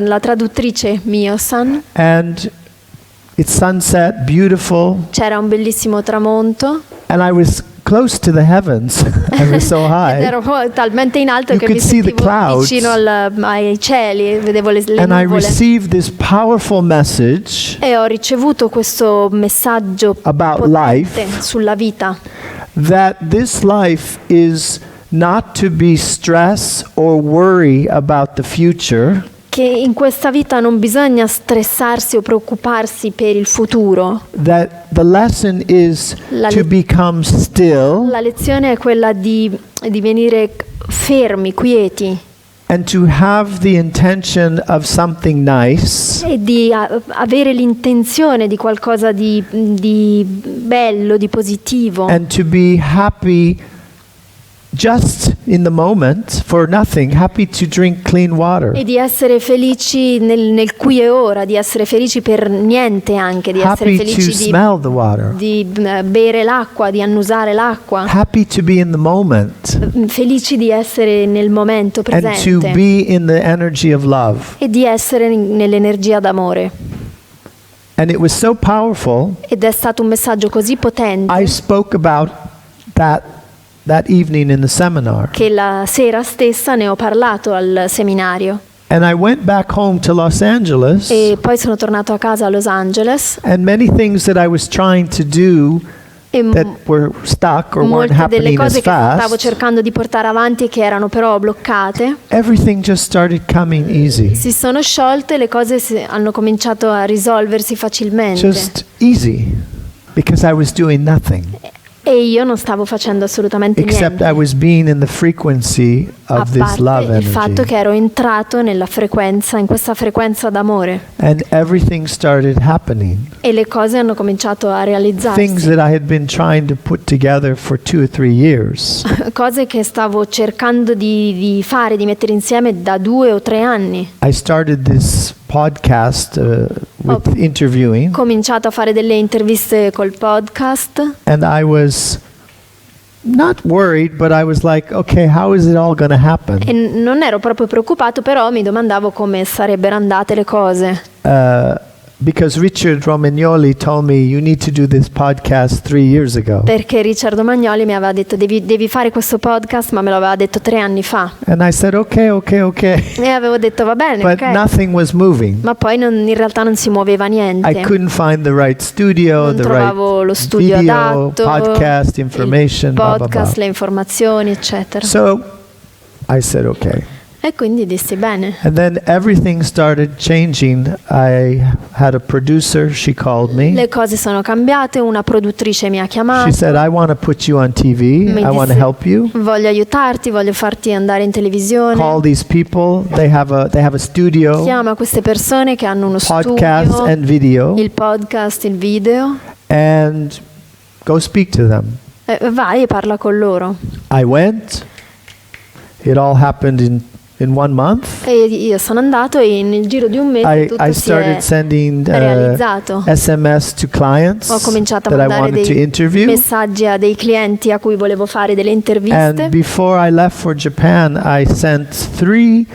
la traduttrice Mio-san. And it's sunset, beautiful, C'era un bellissimo tramonto and I was close to the heavens. I was so ed high. ero talmente in alto You che mi could see the sentivo clouds. vicino ai cieli, vedevo le And I nuvole. received this powerful message E ho ricevuto questo messaggio About potente life. sulla vita, that this life is not to be stressed or worry about the future, che in questa vita non bisogna stressarsi o preoccuparsi per il futuro. that the lesson is La to le- become still La lezione è quella di venire fermi, quieti and to have the intention of something nice e di avere l'intenzione di qualcosa di bello, di positivo, and to be happy just in the moment for nothing, happy to drink clean water, e di essere felici nel qui e ora, di essere felici per niente anche, di essere happy to felici smell the water, di bere l'acqua, di annusare l'acqua, happy to be in the moment felici di essere nel momento and to presente be in the energy of love. e di essere nell'energia d'amore. And it was so powerful. Ed è stato un messaggio così potente I spoke about that evening in the seminar. che la sera stessa ne ho parlato al seminario. And I went back home to Los Angeles, e poi sono tornato a casa a Los Angeles and many things that I was trying to do e that were stuck or weren't molte delle happening as cose che stavo fast, cercando di portare avanti e che erano però bloccate everything just started coming easy. si sono sciolte e le cose hanno cominciato a risolversi facilmente. Just easy, because I was doing nothing. E io non stavo facendo assolutamente Except I niente, was being in the frequency a of this love parte il fatto energy. che ero entrato nella frequenza, in questa frequenza d'amore, And everything started happening. e le cose hanno cominciato a Things realizzarsi. that I had been trying to put together for 2 or 3 years. Cose che stavo cercando di fare, di mettere insieme da 2 o 3 anni. I started this podcast with Oh. interviewing, Ho cominciato a fare delle interviste col podcast and I was not worried, but I was like, okay, how is it all going to happen? e non ero proprio preoccupato, però mi domandavo come sarebbero andate le cose. Because Richard Romagnoli told me you need to do this podcast 3 years ago. Perché Riccardo Magnoli mi aveva detto devi fare questo podcast, ma me lo aveva detto 3 anni fa. And I said, okay. E avevo detto va bene, But ok. nothing was moving. Ma poi in realtà non si muoveva I niente. couldn't find the right studio, Non the trovavo lo right studio video, adatto, podcast, information, il blah, blah, podcast, blah. le informazioni, eccetera. So I said, okay. E quindi dissi bene. And then everything started changing. I had a producer, she called me. Le cose sono cambiate, una produttrice mi ha She chiamato. said, I want to put you on TV. Mi I want to disse, help you. voglio aiutarti, voglio farti andare in televisione. Call these people. They have a studio, Chiama queste persone che hanno uno podcast studio, and video, il podcast, il video, and go speak to them. vai e parla con loro. I went. It all happened in 1 month. E io sono andato e nel giro di un mese tutto I si started è sending realizzato. SMS to clients Ho cominciato a that I mandare wanted to dei interview. messaggi a dei clienti a cui volevo fare delle interviste. And before I left for Japan, I sent 3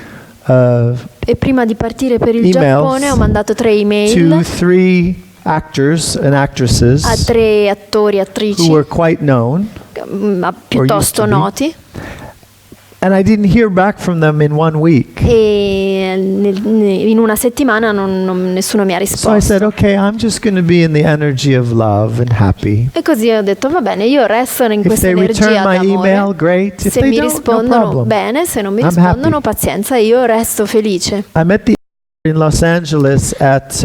E prima di partire per il emails Giappone ho mandato 3 to email 3 actors and actresses a 3 attori e who attrici were quite known, piuttosto to be. noti, and I didn't hear back from them in 1 week. e in una settimana nessuno mi ha So I said, risposto. okay, I'm just going to be in the energy of love and happy. E così ho detto va bene, io resto in If questa they return energia my email, d'amore. great. If Se they mi don't, no rispondono problem. bene, se non mi I'm rispondono happy. pazienza, io resto felice. I met the in Los Angeles at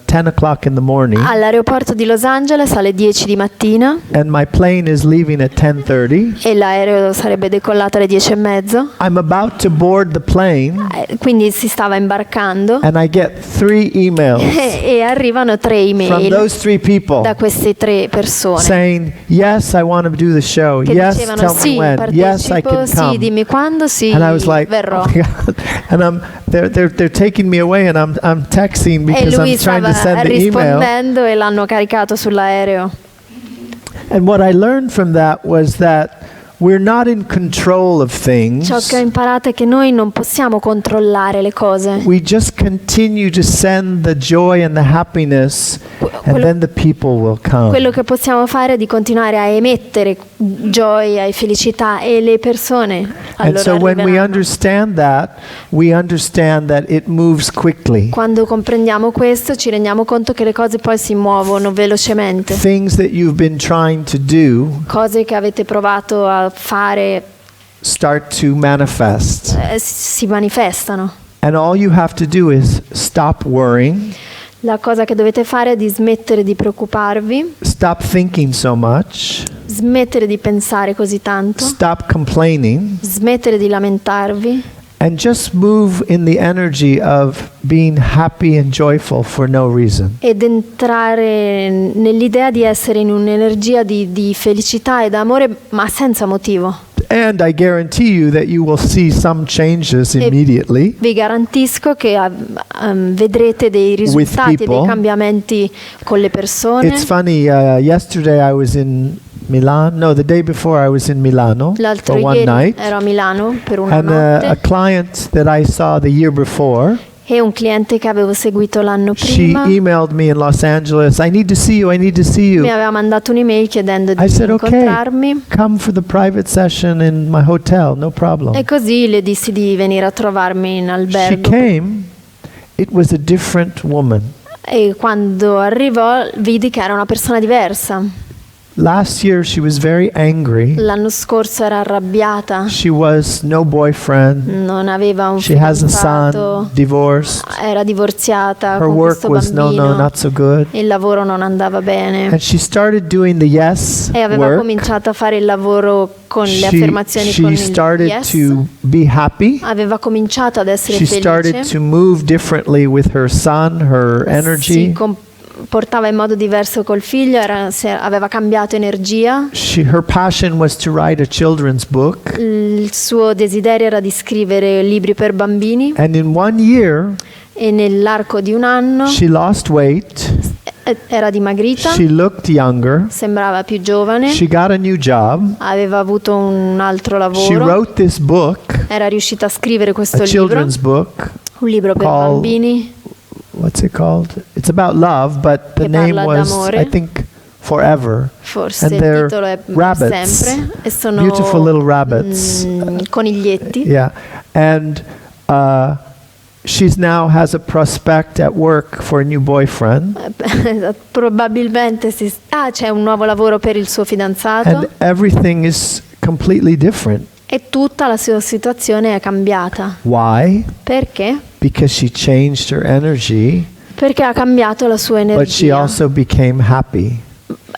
10 o'clock in the morning, All'aeroporto di Los Angeles alle 10 di mattina, and my plane is leaving at 10:30. e l'aereo sarebbe decollato alle 10:30. I'm about to board the plane, Quindi si stava imbarcando and I get 3 emails e arrivano 3 from email those 3 people da queste 3 persone saying, yes, I want to do the show. che Yes, dicevano tell me sì, when. Yes, I partecipo, can sì, come. dimmi quando, sì, And I was like, verrò. oh my God. And they're taking me away, and I'm texting E because lui I'm trying stava to send the email. rispondendo e l'hanno caricato sull'aereo. And what I learned from that was that we're not in control of things. Ciò che ho imparato è che noi non possiamo controllare le cose. We just continue to send the joy and the happiness, and then the people will come. Quello che possiamo fare è di continuare a emettere gioia e felicità, e le persone And allora so when we arriveranno. we understand that it moves quickly. Quando comprendiamo questo ci rendiamo conto che le cose poi si muovono velocemente. Things that you've been trying to do Cose che avete provato a fare start to manifest. si manifestano. And all you have to do is stop worrying, La cosa che dovete fare è di smettere di preoccuparvi, stop thinking so much, smettere di pensare così tanto, stop complaining, smettere di lamentarvi and just move in the energy of being happy and joyful for no reason. ed entrare nell'idea di essere in un'energia di felicità e d'amore, ma senza motivo. And I guarantee you that you will see some changes E immediately. vi garantisco che vedrete dei risultati e dei people. cambiamenti con le persone. It's funny, yesterday I was in Milan. No, the day before I was in Milano L'altro for one ieri night. ero a Milano per una And notte. a client that I saw the year before, E un cliente che avevo seguito l'anno She prima emailed me in Los Angeles, I need to see you, I need to see mi you. aveva mandato un'email chiedendo di I said, okay, incontrarmi. come for the private session in my hotel, no problem. E così le dissi di venire a trovarmi in She albergo. came, it was a different woman. E quando arrivò vidi che era una persona diversa. Last year she was very angry. L'anno scorso era arrabbiata, She was no boyfriend. non aveva un She has a fidanzato, son, divorced. era divorziata Her con work questo was bambino, not so good. il lavoro non andava bene And she started doing the yes e aveva work. cominciato a fare il lavoro con le affermazioni con She il started yes. to be happy. Aveva cominciato ad essere She started felice, to move differently with her son, her energy. si comportava in modo diverso col figlio, aveva cambiato energia. Her passion was to write a children's book. Il suo desiderio era di scrivere libri per bambini And in 1 year, e nell'arco di un anno she lost weight. era dimagrita, She looked younger. sembrava più giovane, She got a new job. aveva avuto un altro She lavoro, wrote this book, era riuscita a scrivere questo a libro, children's book. un libro per called- bambini What's it called? It's about love, but the Che name parla was, d'amore. I think, Forever. forse And il they're titolo è rabbits, sempre, e sono beautiful little rabbits. coniglietti. Yeah, and she's now has a prospect at work for a new boyfriend, Probabilmente c'è un nuovo lavoro per il suo fidanzato and everything is completely different. e tutta la sua situazione è cambiata. Why? Perché? Because she changed her energy, Perché ha cambiato la sua but she energia also became happy.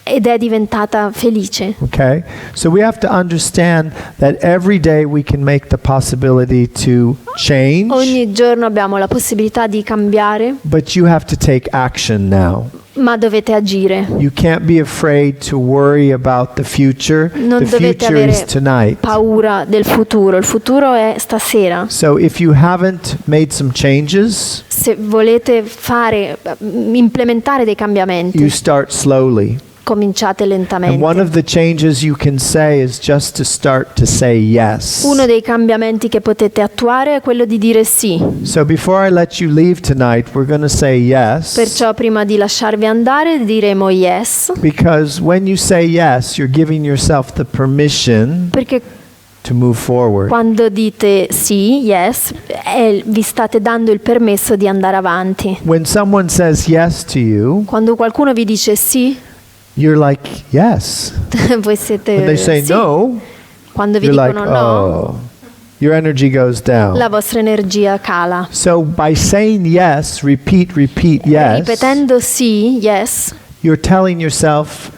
ed è diventata felice. Okay? So we have to understand that every day we can make the possibility to change, Ogni giorno abbiamo la possibilità di cambiare, but you have to take action now. ma dovete agire. You can't be afraid to worry about the future. Non The dovete future is avere tonight. paura del futuro. Il futuro è stasera. So if you haven't made some changes, Se volete implementare dei you cambiamenti, start slowly. cominciate And one lentamente. of the changes you can say is just to start to say yes. Uno dei cambiamenti che potete attuare è quello di dire sì. So before I let you leave tonight, we're going to say yes. Perciò prima di lasciarvi andare diremo yes, Because when you say yes, you're giving yourself the permission perché to move forward. quando dite sì, yes, vi state dando il permesso di andare avanti. When someone says yes to you, Quando qualcuno vi dice sì, you're like, yes. voi siete When they say sì. no, Quando vi you're like, dicono no, oh, your energy goes down. la vostra energia cala. So by saying yes, repeat, yes, Ripetendo sì, yes, you're telling yourself,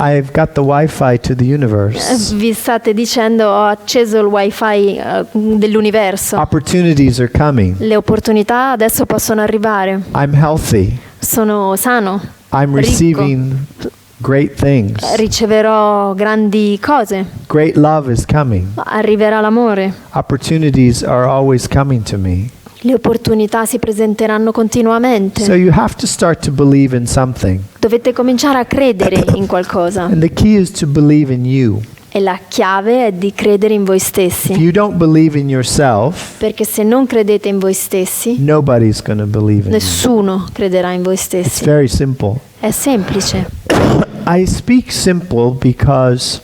I've got the Wi-Fi to the universe. vi state dicendo ho acceso il wifi dell'universo. Opportunities are coming. Le opportunità adesso possono arrivare. I'm healthy. Sono sano. I'm Ricco. receiving great things. Riceverò grandi cose. Great love is coming. Arriverà l'amore. Opportunities are always coming to me. Le opportunità si presenteranno continuamente. So you have to start to believe in something. Dovete cominciare a credere in qualcosa. And the key is to believe in you. E la chiave è di credere in voi If stessi. you don't believe in yourself, Perché se non credete in voi stessi, nobody's going to believe in you. nessuno crederà in voi It's stessi. very simple. È semplice. I speak simple because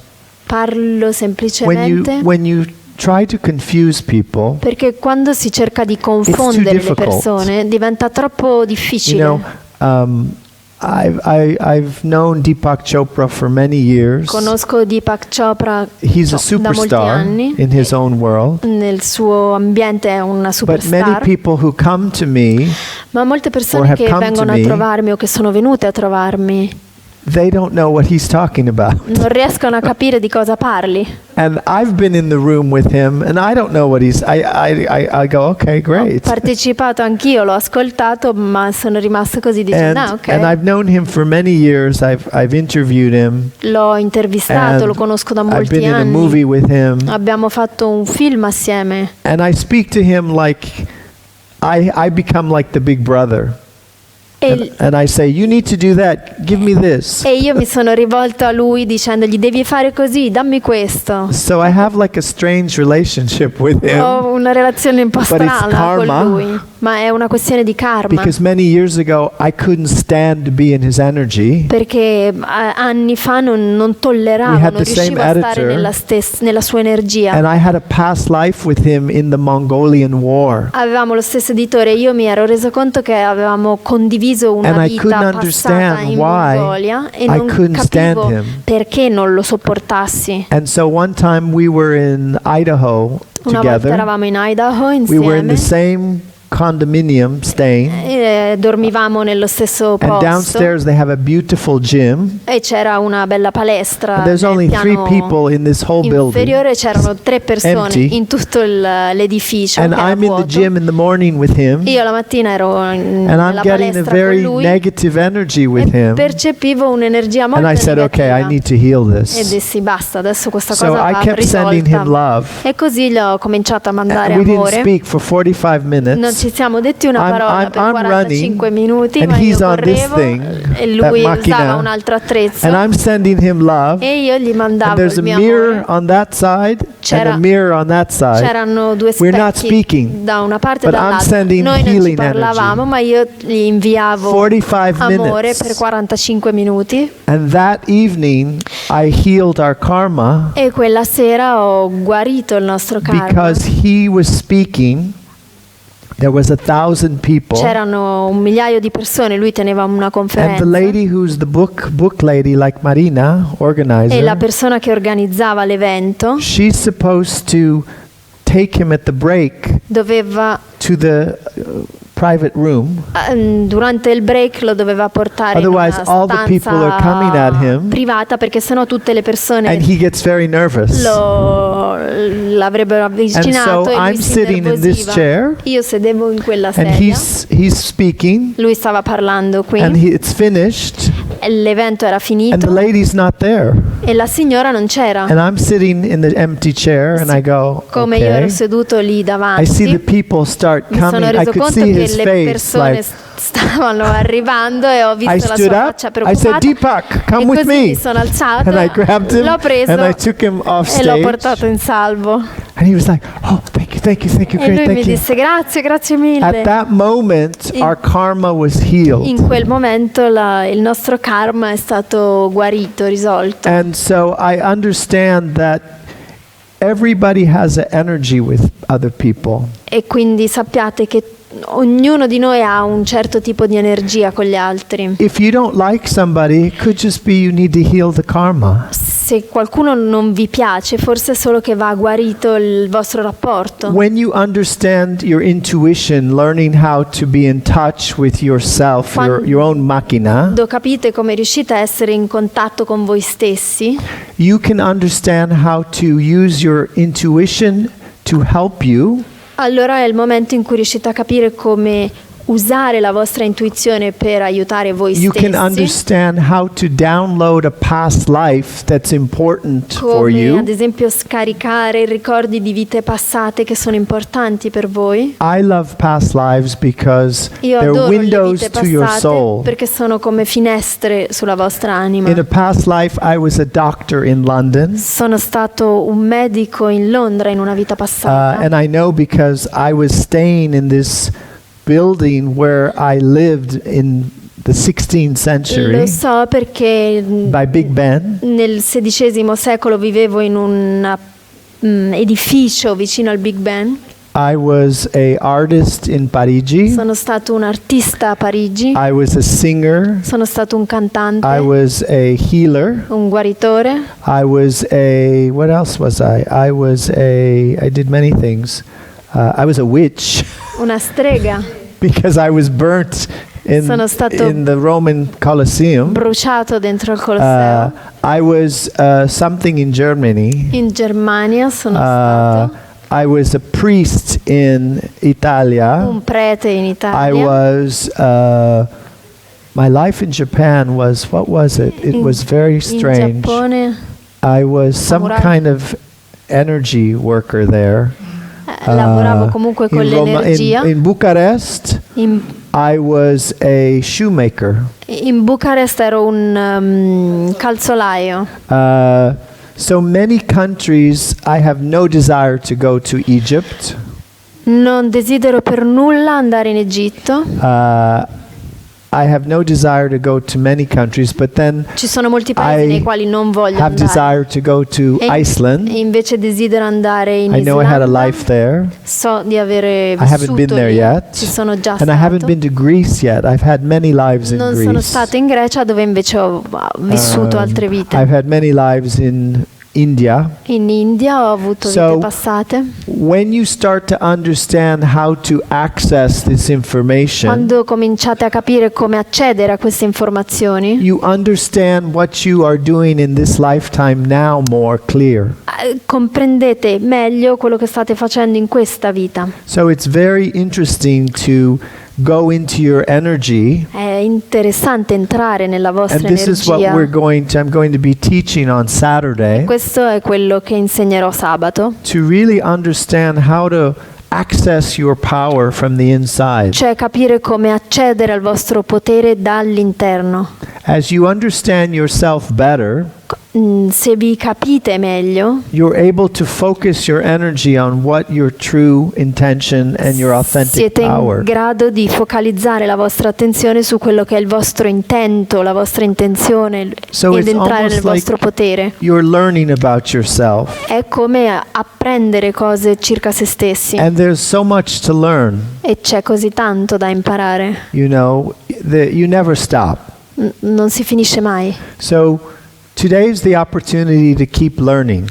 Parlo semplicemente when you try to confuse people, perché quando si cerca di confondere le difficult. persone diventa troppo you difficile. know, I've known Deepak Chopra for many years. Conosco Deepak Chopra He's a da molti superstar anni. in his own world. Nel suo ambiente è una But many superstar, people who come to me, ma molte or persone have che come to vengono a me, trovarmi o che sono venute a trovarmi they don't know what he's talking about. non riescono a capire di cosa parli. And I've been in the room with him, and I don't know what he's. I go, okay, Ho great. partecipato anch'io, l'ho ascoltato, ma sono rimasta così dicendo, And ok. I've known him for many years. I've interviewed him. L'ho intervistato, And lo conosco da I've molti been in a anni. movie with him, Abbiamo fatto un film assieme and I speak to him like I become like the big brother. e, And I say, you need to do that. Give me this. e io mi sono rivolto a lui dicendogli devi fare così, dammi questo. So I have like a strange relationship with him. Ho una relazione un po' But it's strana con karma. lui, ma è una questione di karma. Because many years ago I couldn't stand to be in his energy. Perché anni fa non tolleravo, We had non the same riuscivo a stare editor. nella sua energia. And I had a past life with him in the Mongolian War. Avevamo lo stesso editore, io mi ero reso conto che avevamo condiviso una And I vita couldn't passata understand in why Mongolia e I non couldn't stand capivo him. perché non lo sopportassi. And so one time we were in Idaho Una volta together. eravamo in Idaho We were in the insieme, same condominium staying. dormivamo nello stesso And posto downstairs they have a beautiful gym. e c'era una bella palestra. And there's nel only 3 piano people in this whole building. inferiore c'erano 3 persone Empty. in tutto l'edificio. And che era I'm in the vuoto. gym in the morning with him. Io la mattina ero And I'm nella getting a palestra very con lui negative energy with e him. percepivo un'energia molto And I said, okay, I negativa. need to heal E this. dissi basta, adesso questa So cosa I va kept sending him risolta. love. E così gli ho cominciato a mandare And we didn't amore. speak for 45 Non minutes. ci siamo detti una parola per I'm 45 running, minuti, and ma io he's on this correvo thing, e that lui macchina, usava un altro attrezzo And I'm sending him love. e io gli And mandavo there's a il mio mirror amore. on that side and C'era- a mirror on that side. C'erano 2 We're not specchi speaking, da una parte e but I'm dall'altra. sending Noi non ci healing parlavamo, energy. ma io gli inviavo 45 amore minutes. per 45 minuti And that evening, I healed our karma e quella sera ho guarito il nostro karma. because he was speaking. There was 1,000 people. C'erano 1 migliaio di persone, lui teneva una And conferenza the lady who's the book lady, like Marina, e la organizer, persona che organizzava l'evento she's supposed to take him at the break doveva to the private room. durante il break lo doveva portare Otherwise, in una all the people are coming at stanza him. privata, perché sennò tutte le persone And he gets very nervous. l'avrebbero avvicinato so e lui I'm si sitting in this innervosiva. chair. Io sedevo in quella And sedia, he's speaking, lui stava parlando qui, and it's finished, l'evento era and the finito lady's not there. e la signora non c'era. And I'm sitting in the empty chair, and I go, Come io ero okay. seduto lì I see the davanti, people start mi sono coming. I reso could conto see che his le face. persone Like, stavano arrivando e ho I visto la stood sua up. faccia I said, preoccupata Deepak, come e with così me. mi sono alzato, And I grabbed him, l'ho preso and I took him off e l'ho stage. portato in salvo. And he was like, oh, thank you, E great, lui mi thank you. disse grazie mille. At that moment, In- our karma was healed. In quel momento il nostro karma è stato guarito, risolto. And so I understand that everybody has an energy with other people. E quindi sappiate che ognuno di noi ha un certo tipo di energia con gli altri. If you don't like somebody, it could just be you need to heal the karma. Se qualcuno non vi piace, forse è solo che va guarito il vostro rapporto. When you understand your intuition, learning how to be in touch with yourself, your own macchina, Quando capite come riuscite a essere in contatto con voi stessi, you can understand how to use your intuition to help you. allora è il momento in cui riuscite a capire come usare la vostra intuizione per aiutare voi You can stessi, understand how to download a past life that's important for come you. ad esempio scaricare i ricordi di vite passate che sono importanti per voi. I love past lives because Io they're adoro le windows vite to your passate soul. perché sono come finestre sulla vostra anima. In a past life, I was a doctor in London, Sono stato un medico in Londra in una vita passata. and I know because I was staying in this building where I lived in the 16th century Lo so perché by Big Ben. nel XVI secolo vivevo in un edificio vicino al Big Ben. I was a artist in Parigi. Sono stato un artista a Parigi. I was a singer. Sono stato un cantante, I was a healer. un guaritore. I was what else was I? I did many things. I was a witch Una strega. because I was burnt Sono stato in the Roman Colosseum. Bruciato dentro il Colosseo. I was something in Germany. In Germania sono stato I was a priest in Italia. un prete in I Italia. was my life in Japan was, what was it? It was very In strange. Giappone I was some Samurai. kind of energy worker there. lavoravo comunque con l'energia. In Bucharest, In, I was a shoemaker. in Bucarest ero un calzolaio. So many countries, I have no desire to go to Egypt. Non desidero per nulla andare in Egitto. I have no desire to go to many countries, but then Ci sono molti paesi nei quali non voglio have andare. desire to go to E Iceland. invece desidero andare in I know I had a Islanda. life there. So di avere I haven't been vissuto there lì. yet. Ci sono già And I haven't stato. been to Greece yet. I've had many lives in Non sono Greece. stato in Grecia, dove invece ho vissuto altre vite. I've had many lives in India. In India ho avuto So- vite passate. When you start to understand how to access this information, Quando cominciate a capire come accedere a queste informazioni, you understand what you are doing in this lifetime now more clear. comprendete meglio quello che state facendo in questa vita. So it's very interesting to go into your energy, È interessante entrare nella vostra and this is what energia. I'm going to be teaching on Saturday, Questo è quello che insegnerò sabato, to really understand how to access your power from the inside. cioè capire come accedere al vostro potere dall'interno. As you understand yourself better, Se vi capite meglio, you're able to focus your energy on what your true intention and your authentic siete in power. grado di focalizzare la vostra attenzione su quello che è il vostro intento, la vostra intenzione, So ed it's entrare almost nel vostro like potere. you're learning about yourself, È come apprendere cose circa se stessi, and there's so much to learn. e c'è così tanto da imparare. You know, you never stop. Non si finisce mai. So today's the opportunity to keep learning.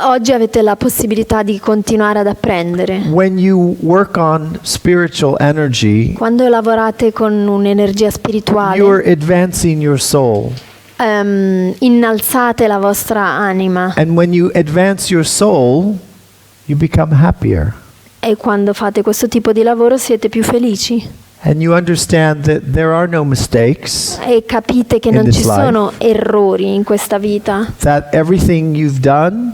Oggi avete la possibilità di continuare ad apprendere. When you work on spiritual energy, Quando lavorate con un'energia spirituale, you're advancing your soul. innalzate la vostra anima, And when you advance your soul, you become happier. e quando fate questo tipo di lavoro siete più felici And you understand that there are no mistakes, e capite che In non this ci sono errori in questa vita, that everything you've done,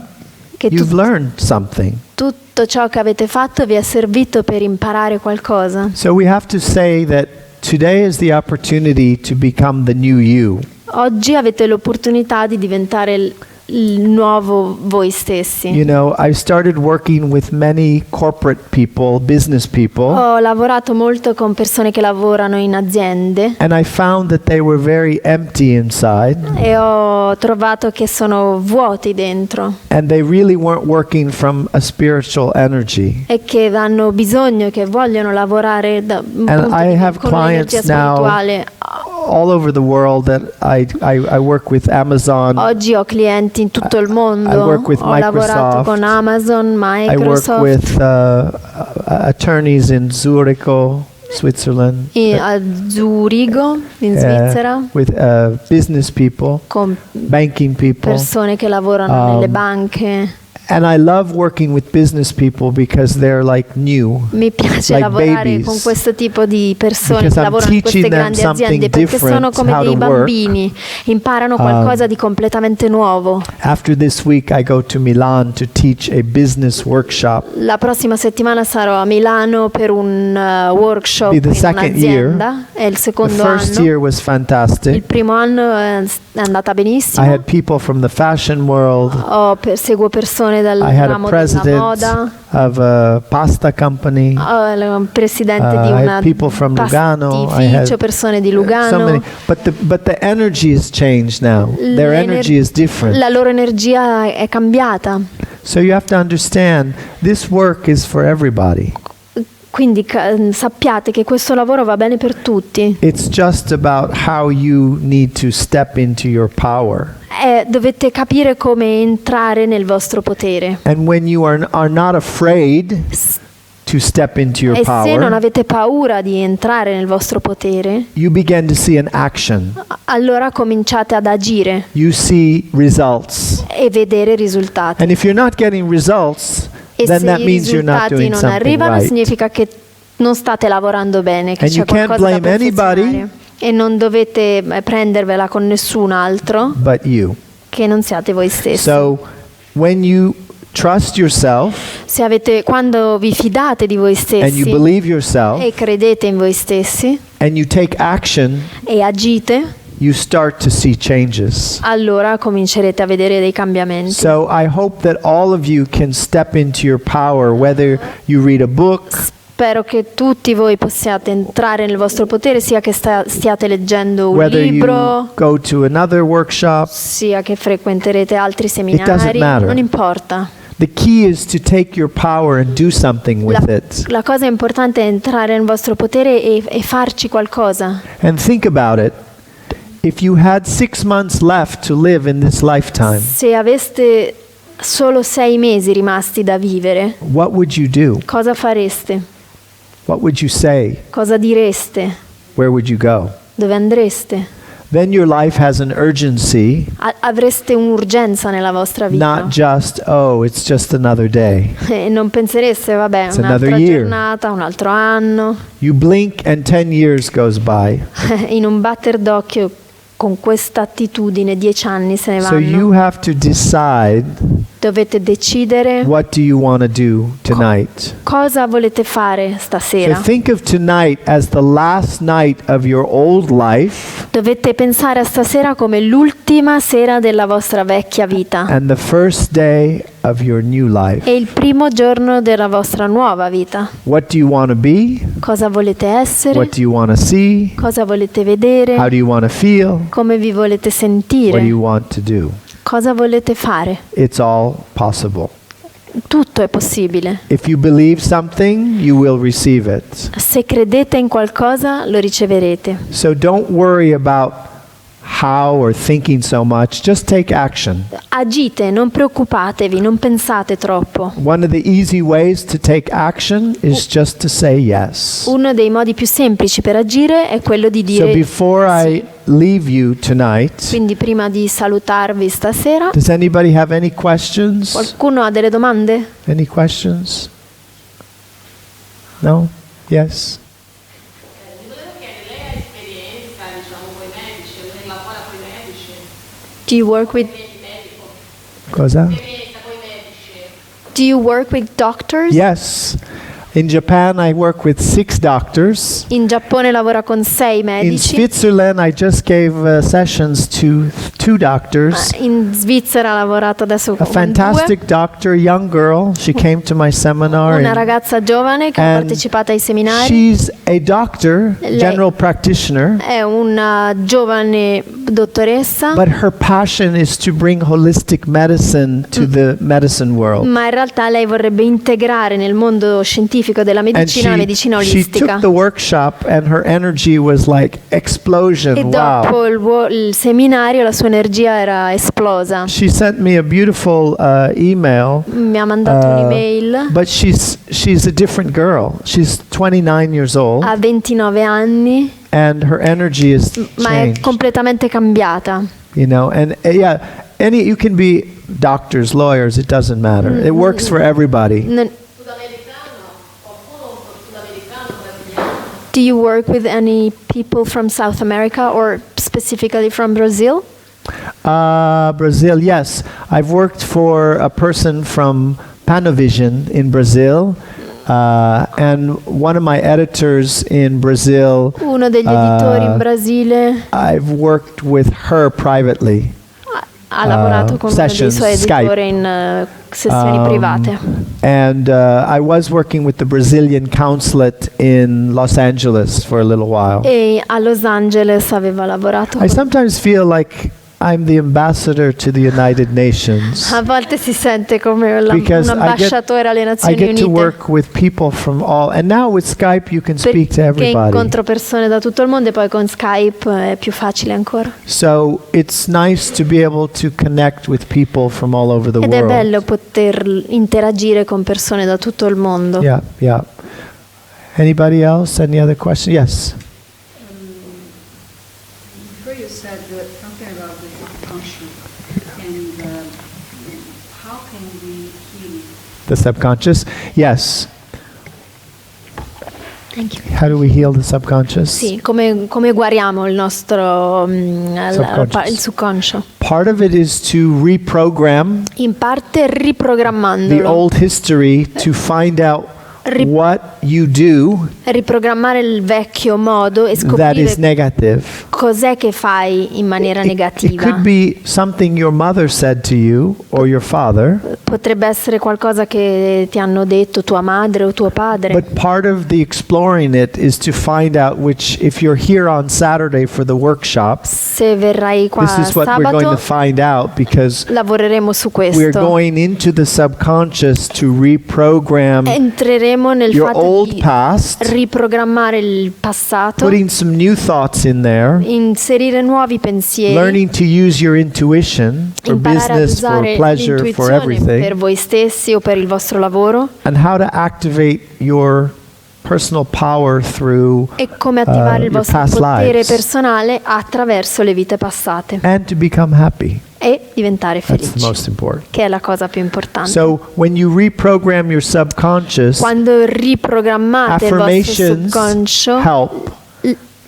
che you've learned something. tutto ciò che avete fatto vi è servito per imparare qualcosa. So we have to say that today is the opportunity to become the new you. Oggi avete l'opportunità di diventare il nuovo voi stessi. You know, I started working with many corporate people, business people, Ho lavorato molto con persone che lavorano in aziende and I found that they were very empty inside, e ho trovato che sono vuoti dentro and they really weren't working from a spiritual energy. e che hanno bisogno, che vogliono lavorare da un And punto I di- have con un'energia clients now spirituale. all over the world that I work with Amazon. Oggi ho clienti in tutto il mondo. I work with Ho lavorato Microsoft. con Amazon, I work Microsoft, with attorneys in Zurich, Switzerland. a Zurigo, in Svizzera, With business people, con banking people. persone che lavorano nelle banche. And I love working with business people because they're like new. Mi piace like lavorare babies. con questo tipo di persone Because che I'm lavorano in queste teaching them grandi something aziende, perché sono different, come how dei to work. bambini, imparano qualcosa di completamente nuovo. After this week, I go to Milan to teach a business workshop. La prossima settimana sarò a Milano per un workshop Be the in second un'azienda. È il The secondo first anno. year was Il fantastic. primo anno è andata I benissimo. had people from the fashion world. Seguo persone dal I had a ramo della president moda. of a pasta company. Il presidente di I una had people from Lugano. I had pastificio, persone di so Lugano. many. But the energy has changed now. Their energy is different. La loro energia è cambiata. So you have to understand this work is for everybody. Quindi sappiate che questo lavoro va bene per tutti. It's just about how you need to step into your power. Dovete capire come entrare nel vostro potere. And when you are not afraid to step into your E se non power, avete paura di entrare nel vostro potere, you begin to see an action. allora cominciate ad agire You see results. e vedere risultati. And if you're not getting results, E then se that i means you're not risultati doing non something arrivano, right. significa che non state lavorando bene, che And c'è you can't qualcosa da blame anybody perfezionare. E non dovete prendervela con nessun altro But you. che non siate voi stessi. So when you trust yourself Quando vi fidate di voi and you stessi believe yourself e credete in voi stessi and you take action, e agite, you start to see changes. allora comincerete a vedere dei cambiamenti. So I hope that all of you can step into your power, whether you read a book, Spero che tutti voi possiate entrare nel vostro potere, sia che stiate leggendo un whether libro, you go to another workshop. sia che frequenterete altri doesn't seminari, matter. non importa. The key is to take your power and do something with it. La cosa importante è entrare nel vostro potere e farci qualcosa. And think about it. If you had 6 months left to live in this lifetime, Se aveste solo 6 mesi rimasti da vivere, what would you do? cosa fareste? What would you say? Cosa direste? Where would you go? Dove andreste? Then your life has an urgency, Avreste un'urgenza nella vostra vita. not just, oh, it's just another day. E non pensereste, vabbè, It's un'altra another year. giornata, un altro anno. You blink and 10 years goes by. In un batter d'occhio, con questa attitudine, 10 anni se ne So you vanno. have to decide, Dovete decidere what do you want to do tonight? cosa volete fare So stasera. think of tonight as the last night of your old life Dovete pensare a stasera come l'ultima sera della vostra vecchia vita and the first day of your new life. e il primo giorno della vostra nuova vita. What do you want to be? Cosa volete essere? What do you want to see? Cosa volete vedere? How do you want to feel? Come vi volete What do sentire? you want to do? Cosa volete fare? It's all possible. Tutto è possibile. If you believe something, you will receive it. Se credete in qualcosa, lo riceverete. So don't worry about how or thinking so much. Just take action. Agite, non preoccupatevi, non pensate troppo. One of the easy ways to take action is just to say yes. Uno dei modi più semplici per agire è quello di So dire before I sì. leave you tonight, Quindi prima di salutarvi stasera, does anybody have any questions? qualcuno ha delle domande? Any questions? No? Yes? Volevo chiedere, lei ha esperienza, diciamo, con i medici, lei lavora con i medici? Do you work with Cosa? Esperienza con i medici? Do you work with doctors? Yes. In Japan, I work with 6 doctors. In Giappone lavora con 6 In medici. Switzerland, I just gave sessions to 2 doctors. In Svizzera ha lavorato adesso A con 2. fantastic doctor, young girl. She came to my seminar. Una and ragazza giovane che ha and partecipato ai seminari. she's a doctor, Lei- general practitioner, È una giovane dottoressa, but her passion is to bring holistic medicine to the medicine world. ma in realtà lei vorrebbe integrare nel mondo scientifico della And medicina la medicina she olistica. took the workshop and her energy was like explosion. E Wow. dopo il seminario la sua energia era esplosa. She sent me a beautiful email, Mi ha mandato un'email. but she's a different girl. She's 29 years old, Ha 29 anni, and her energy is ma è changed. completamente cambiata. You know, and yeah, you can be doctors, lawyers. It doesn't matter. It works for everybody. Non- Sudamericano? Qualcuno sudamericano, brasiliano? Do you work with any people from South America or specifically from Brazil? Brazil, yes. I've worked for a person from Panavision in Brazil, and one of my editors in Brazil, Uno degli editori in Brasile I've worked with her privately. ha lavorato con uno dei sessions, suoi Skype. editori in sessioni private. And I was working with the Brazilian consulate in Los Angeles for a little while. E a Los Angeles aveva lavorato. I sometimes feel like I'm the ambassador to the United Nations. A volte si sente come un Because ambasciatore alle I Nazioni get to Unite. work with people from all, and now with Skype you can speak to Perché everybody. incontro persone da tutto il mondo e poi con Skype è più facile ancora. So it's nice to be able to connect with people from all over the Ed è world. bello poter interagire con persone da tutto il mondo. Yeah, yeah. Anybody else? Any other question? Yes. Before you said something about the subconscious and how can we heal it? The subconscious? Yes. Thank you. How do we heal the subconscious? Sì, come guariamo il nostro Subconscious. il subconscio? Part of it is to reprogram In parte the riprogrammandolo, old history to find out what you do riprogrammare il vecchio modo e that is scoprire negative. cos'è che fai in maniera It negativa. could be something your mother said to you or your father. Potrebbe essere qualcosa che ti hanno detto tua madre o tuo padre. But part of the exploring it is to find out which, if you're here on Saturday for the workshop, Se verrai qua this is what we're going to sabato, find out, because lavoreremo su we're questo. going into the subconscious to reprogram Entreremo nel your fatto old di past, riprogrammare il passato, putting some new thoughts in there, inserire nuovi pensieri, learning to use your intuition for imparare a business, for usare pleasure, for l'intuizione everything, per voi stessi o per il vostro lavoro, and how to activate your personal power through e come attivare il your vostro past potere lives, personale attraverso le vite passate and to become happy. e diventare That's the felici, most important. che è la cosa più importante. So when you reprogram your subconscious, Quando riprogrammate il vostro affirmations subconscio, help.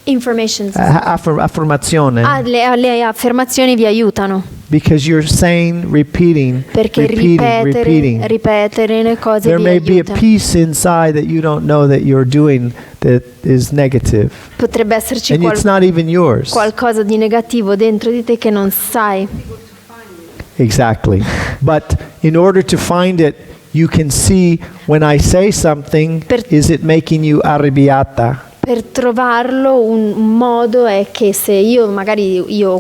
informations, Affermazione. le affermazioni vi aiutano, Because you're saying, repeating, perché repeating. ripetere le cose There vi may be a aiuta. piece inside that you don't know that you're doing that is negative. Potrebbe esserci And it's not even yours. qualcosa di negativo dentro di te che non sai. Exactly. But in order to find it, you can see when I say something, is it making you arrabbiata? Per trovarlo un modo è che se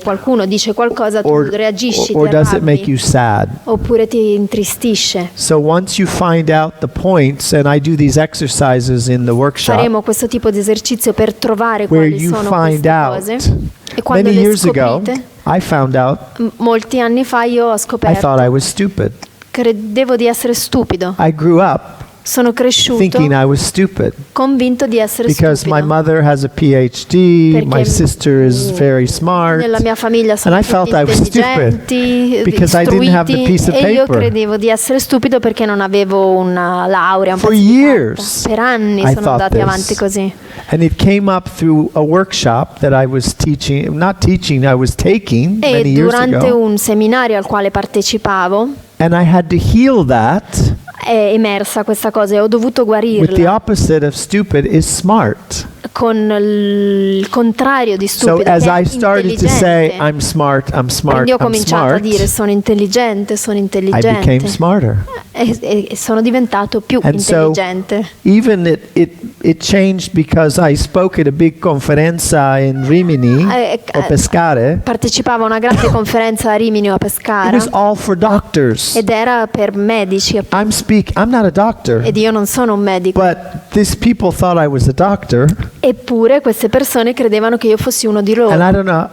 qualcuno dice qualcosa, tu reagisci, or ti does it make arrabbi, you sad? oppure ti intristisce. So once you find out the points, and I do these exercises in the workshop, Faremo questo tipo di esercizio per trovare where quali you sono find queste out. cose. E quando Many le years ago, scoprite, I found out molti anni fa io ho I scoperto, thought I was stupid. credevo di essere stupido. I grew up Sono cresciuto thinking I was stupid convinto di essere because stupido. my mother has a PhD, Perché my sister is very smart, Nella mia famiglia sono and I felt tutti I was stupid intelligenti, because I didn't have the istruiti, piece of e io paper. credevo di essere stupido perché non avevo una laurea, un For pezzo di carta. years, Per anni I sono thought andati this. avanti così. And it came up through a workshop that I was I was taking E many years durante ago. un seminario al quale partecipavo And I had to heal that è emersa questa cosa e ho dovuto with the guarirla opposite of stupid is smart. con il contrario di So stupido, as che è I started to say, intelligente. I'm smart, Quindi ho I'm cominciato a smart, dire sono intelligente, I became smarter. e sono diventato più And so intelligente. even it changed because I spoke at a big conferenza in Rimini o Pescare. Partecipavo a una grande conferenza a Rimini o a It Pescara was all for doctors. ed era per medici I'm not a doctor, ed io non sono un medico, but these people thought I was a doctor, eppure queste persone credevano che io fossi uno di and loro. I don't know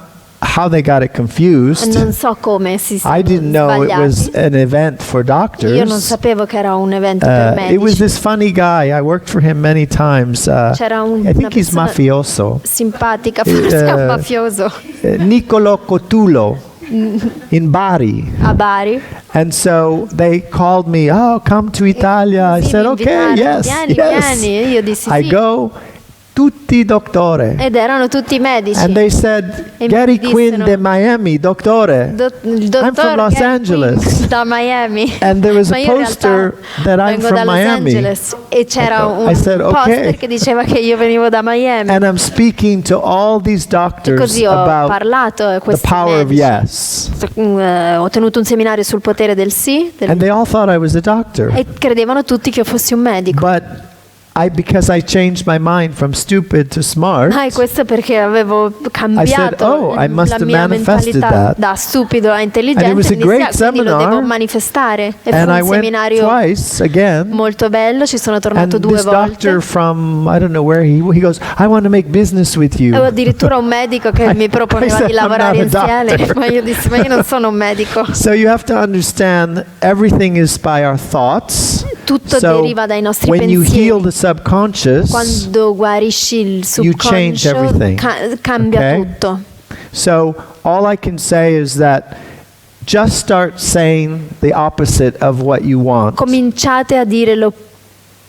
how they got it confused. Non so come si sono I didn't know it was sbagliati. an event for doctors. Io non sapevo che era un evento per It was medici. this funny guy. I worked for him many times. C'era I una think he's persona mafioso. simpatica, forse è un mafioso, Niccolo Cotulo in Bari. a Bari. And so they called me, oh, come to Italia. I Sì, said, mi okay, invitarono, yes, vieni. E io dissi I sì. go, tutti dottore. Ed erano tutti medici. And they said, E mi Gary dissero, Quinn de Miami, dottore. Il I'm from dottor Los Gary Angeles. Quinn da Miami. And there was Ma a io in poster realtà that I'm vengo from da Los Miami. Angeles e c'era un I said, poster okay. che diceva che io venivo da Miami. And I'm speaking to all these E doctors così ho about parlato a the questi power of medici. yes. Ho tenuto un seminario sul potere del sì And they all thought I was a doctor. e credevano tutti che io fossi un medico. But because I changed my mind from stupid to smart, E questo è perché avevo cambiato oh, I must la have mia manifested mentalità that. da stupido a And intelligente. it was a e dissi, great quindi lo seminar. devo manifestare. E fu and I un went seminario twice again. molto bello, ci sono tornato And 2 this volte. doctor from, I don't know where, he goes, I want to make business with you. Avevo addirittura un medico che mi proponeva said, di "I'm lavorare not a insieme, doctor." ma io dissi, ma io non sono un medico. So you have to understand everything is by our thoughts. Tutto So deriva dai nostri when you pensieri. heal the subconscious, Quando guarisci il you change subconscio, everything. cambia Okay? tutto. so all I can say is that just start saying the opposite of what you want. Cominciate a dire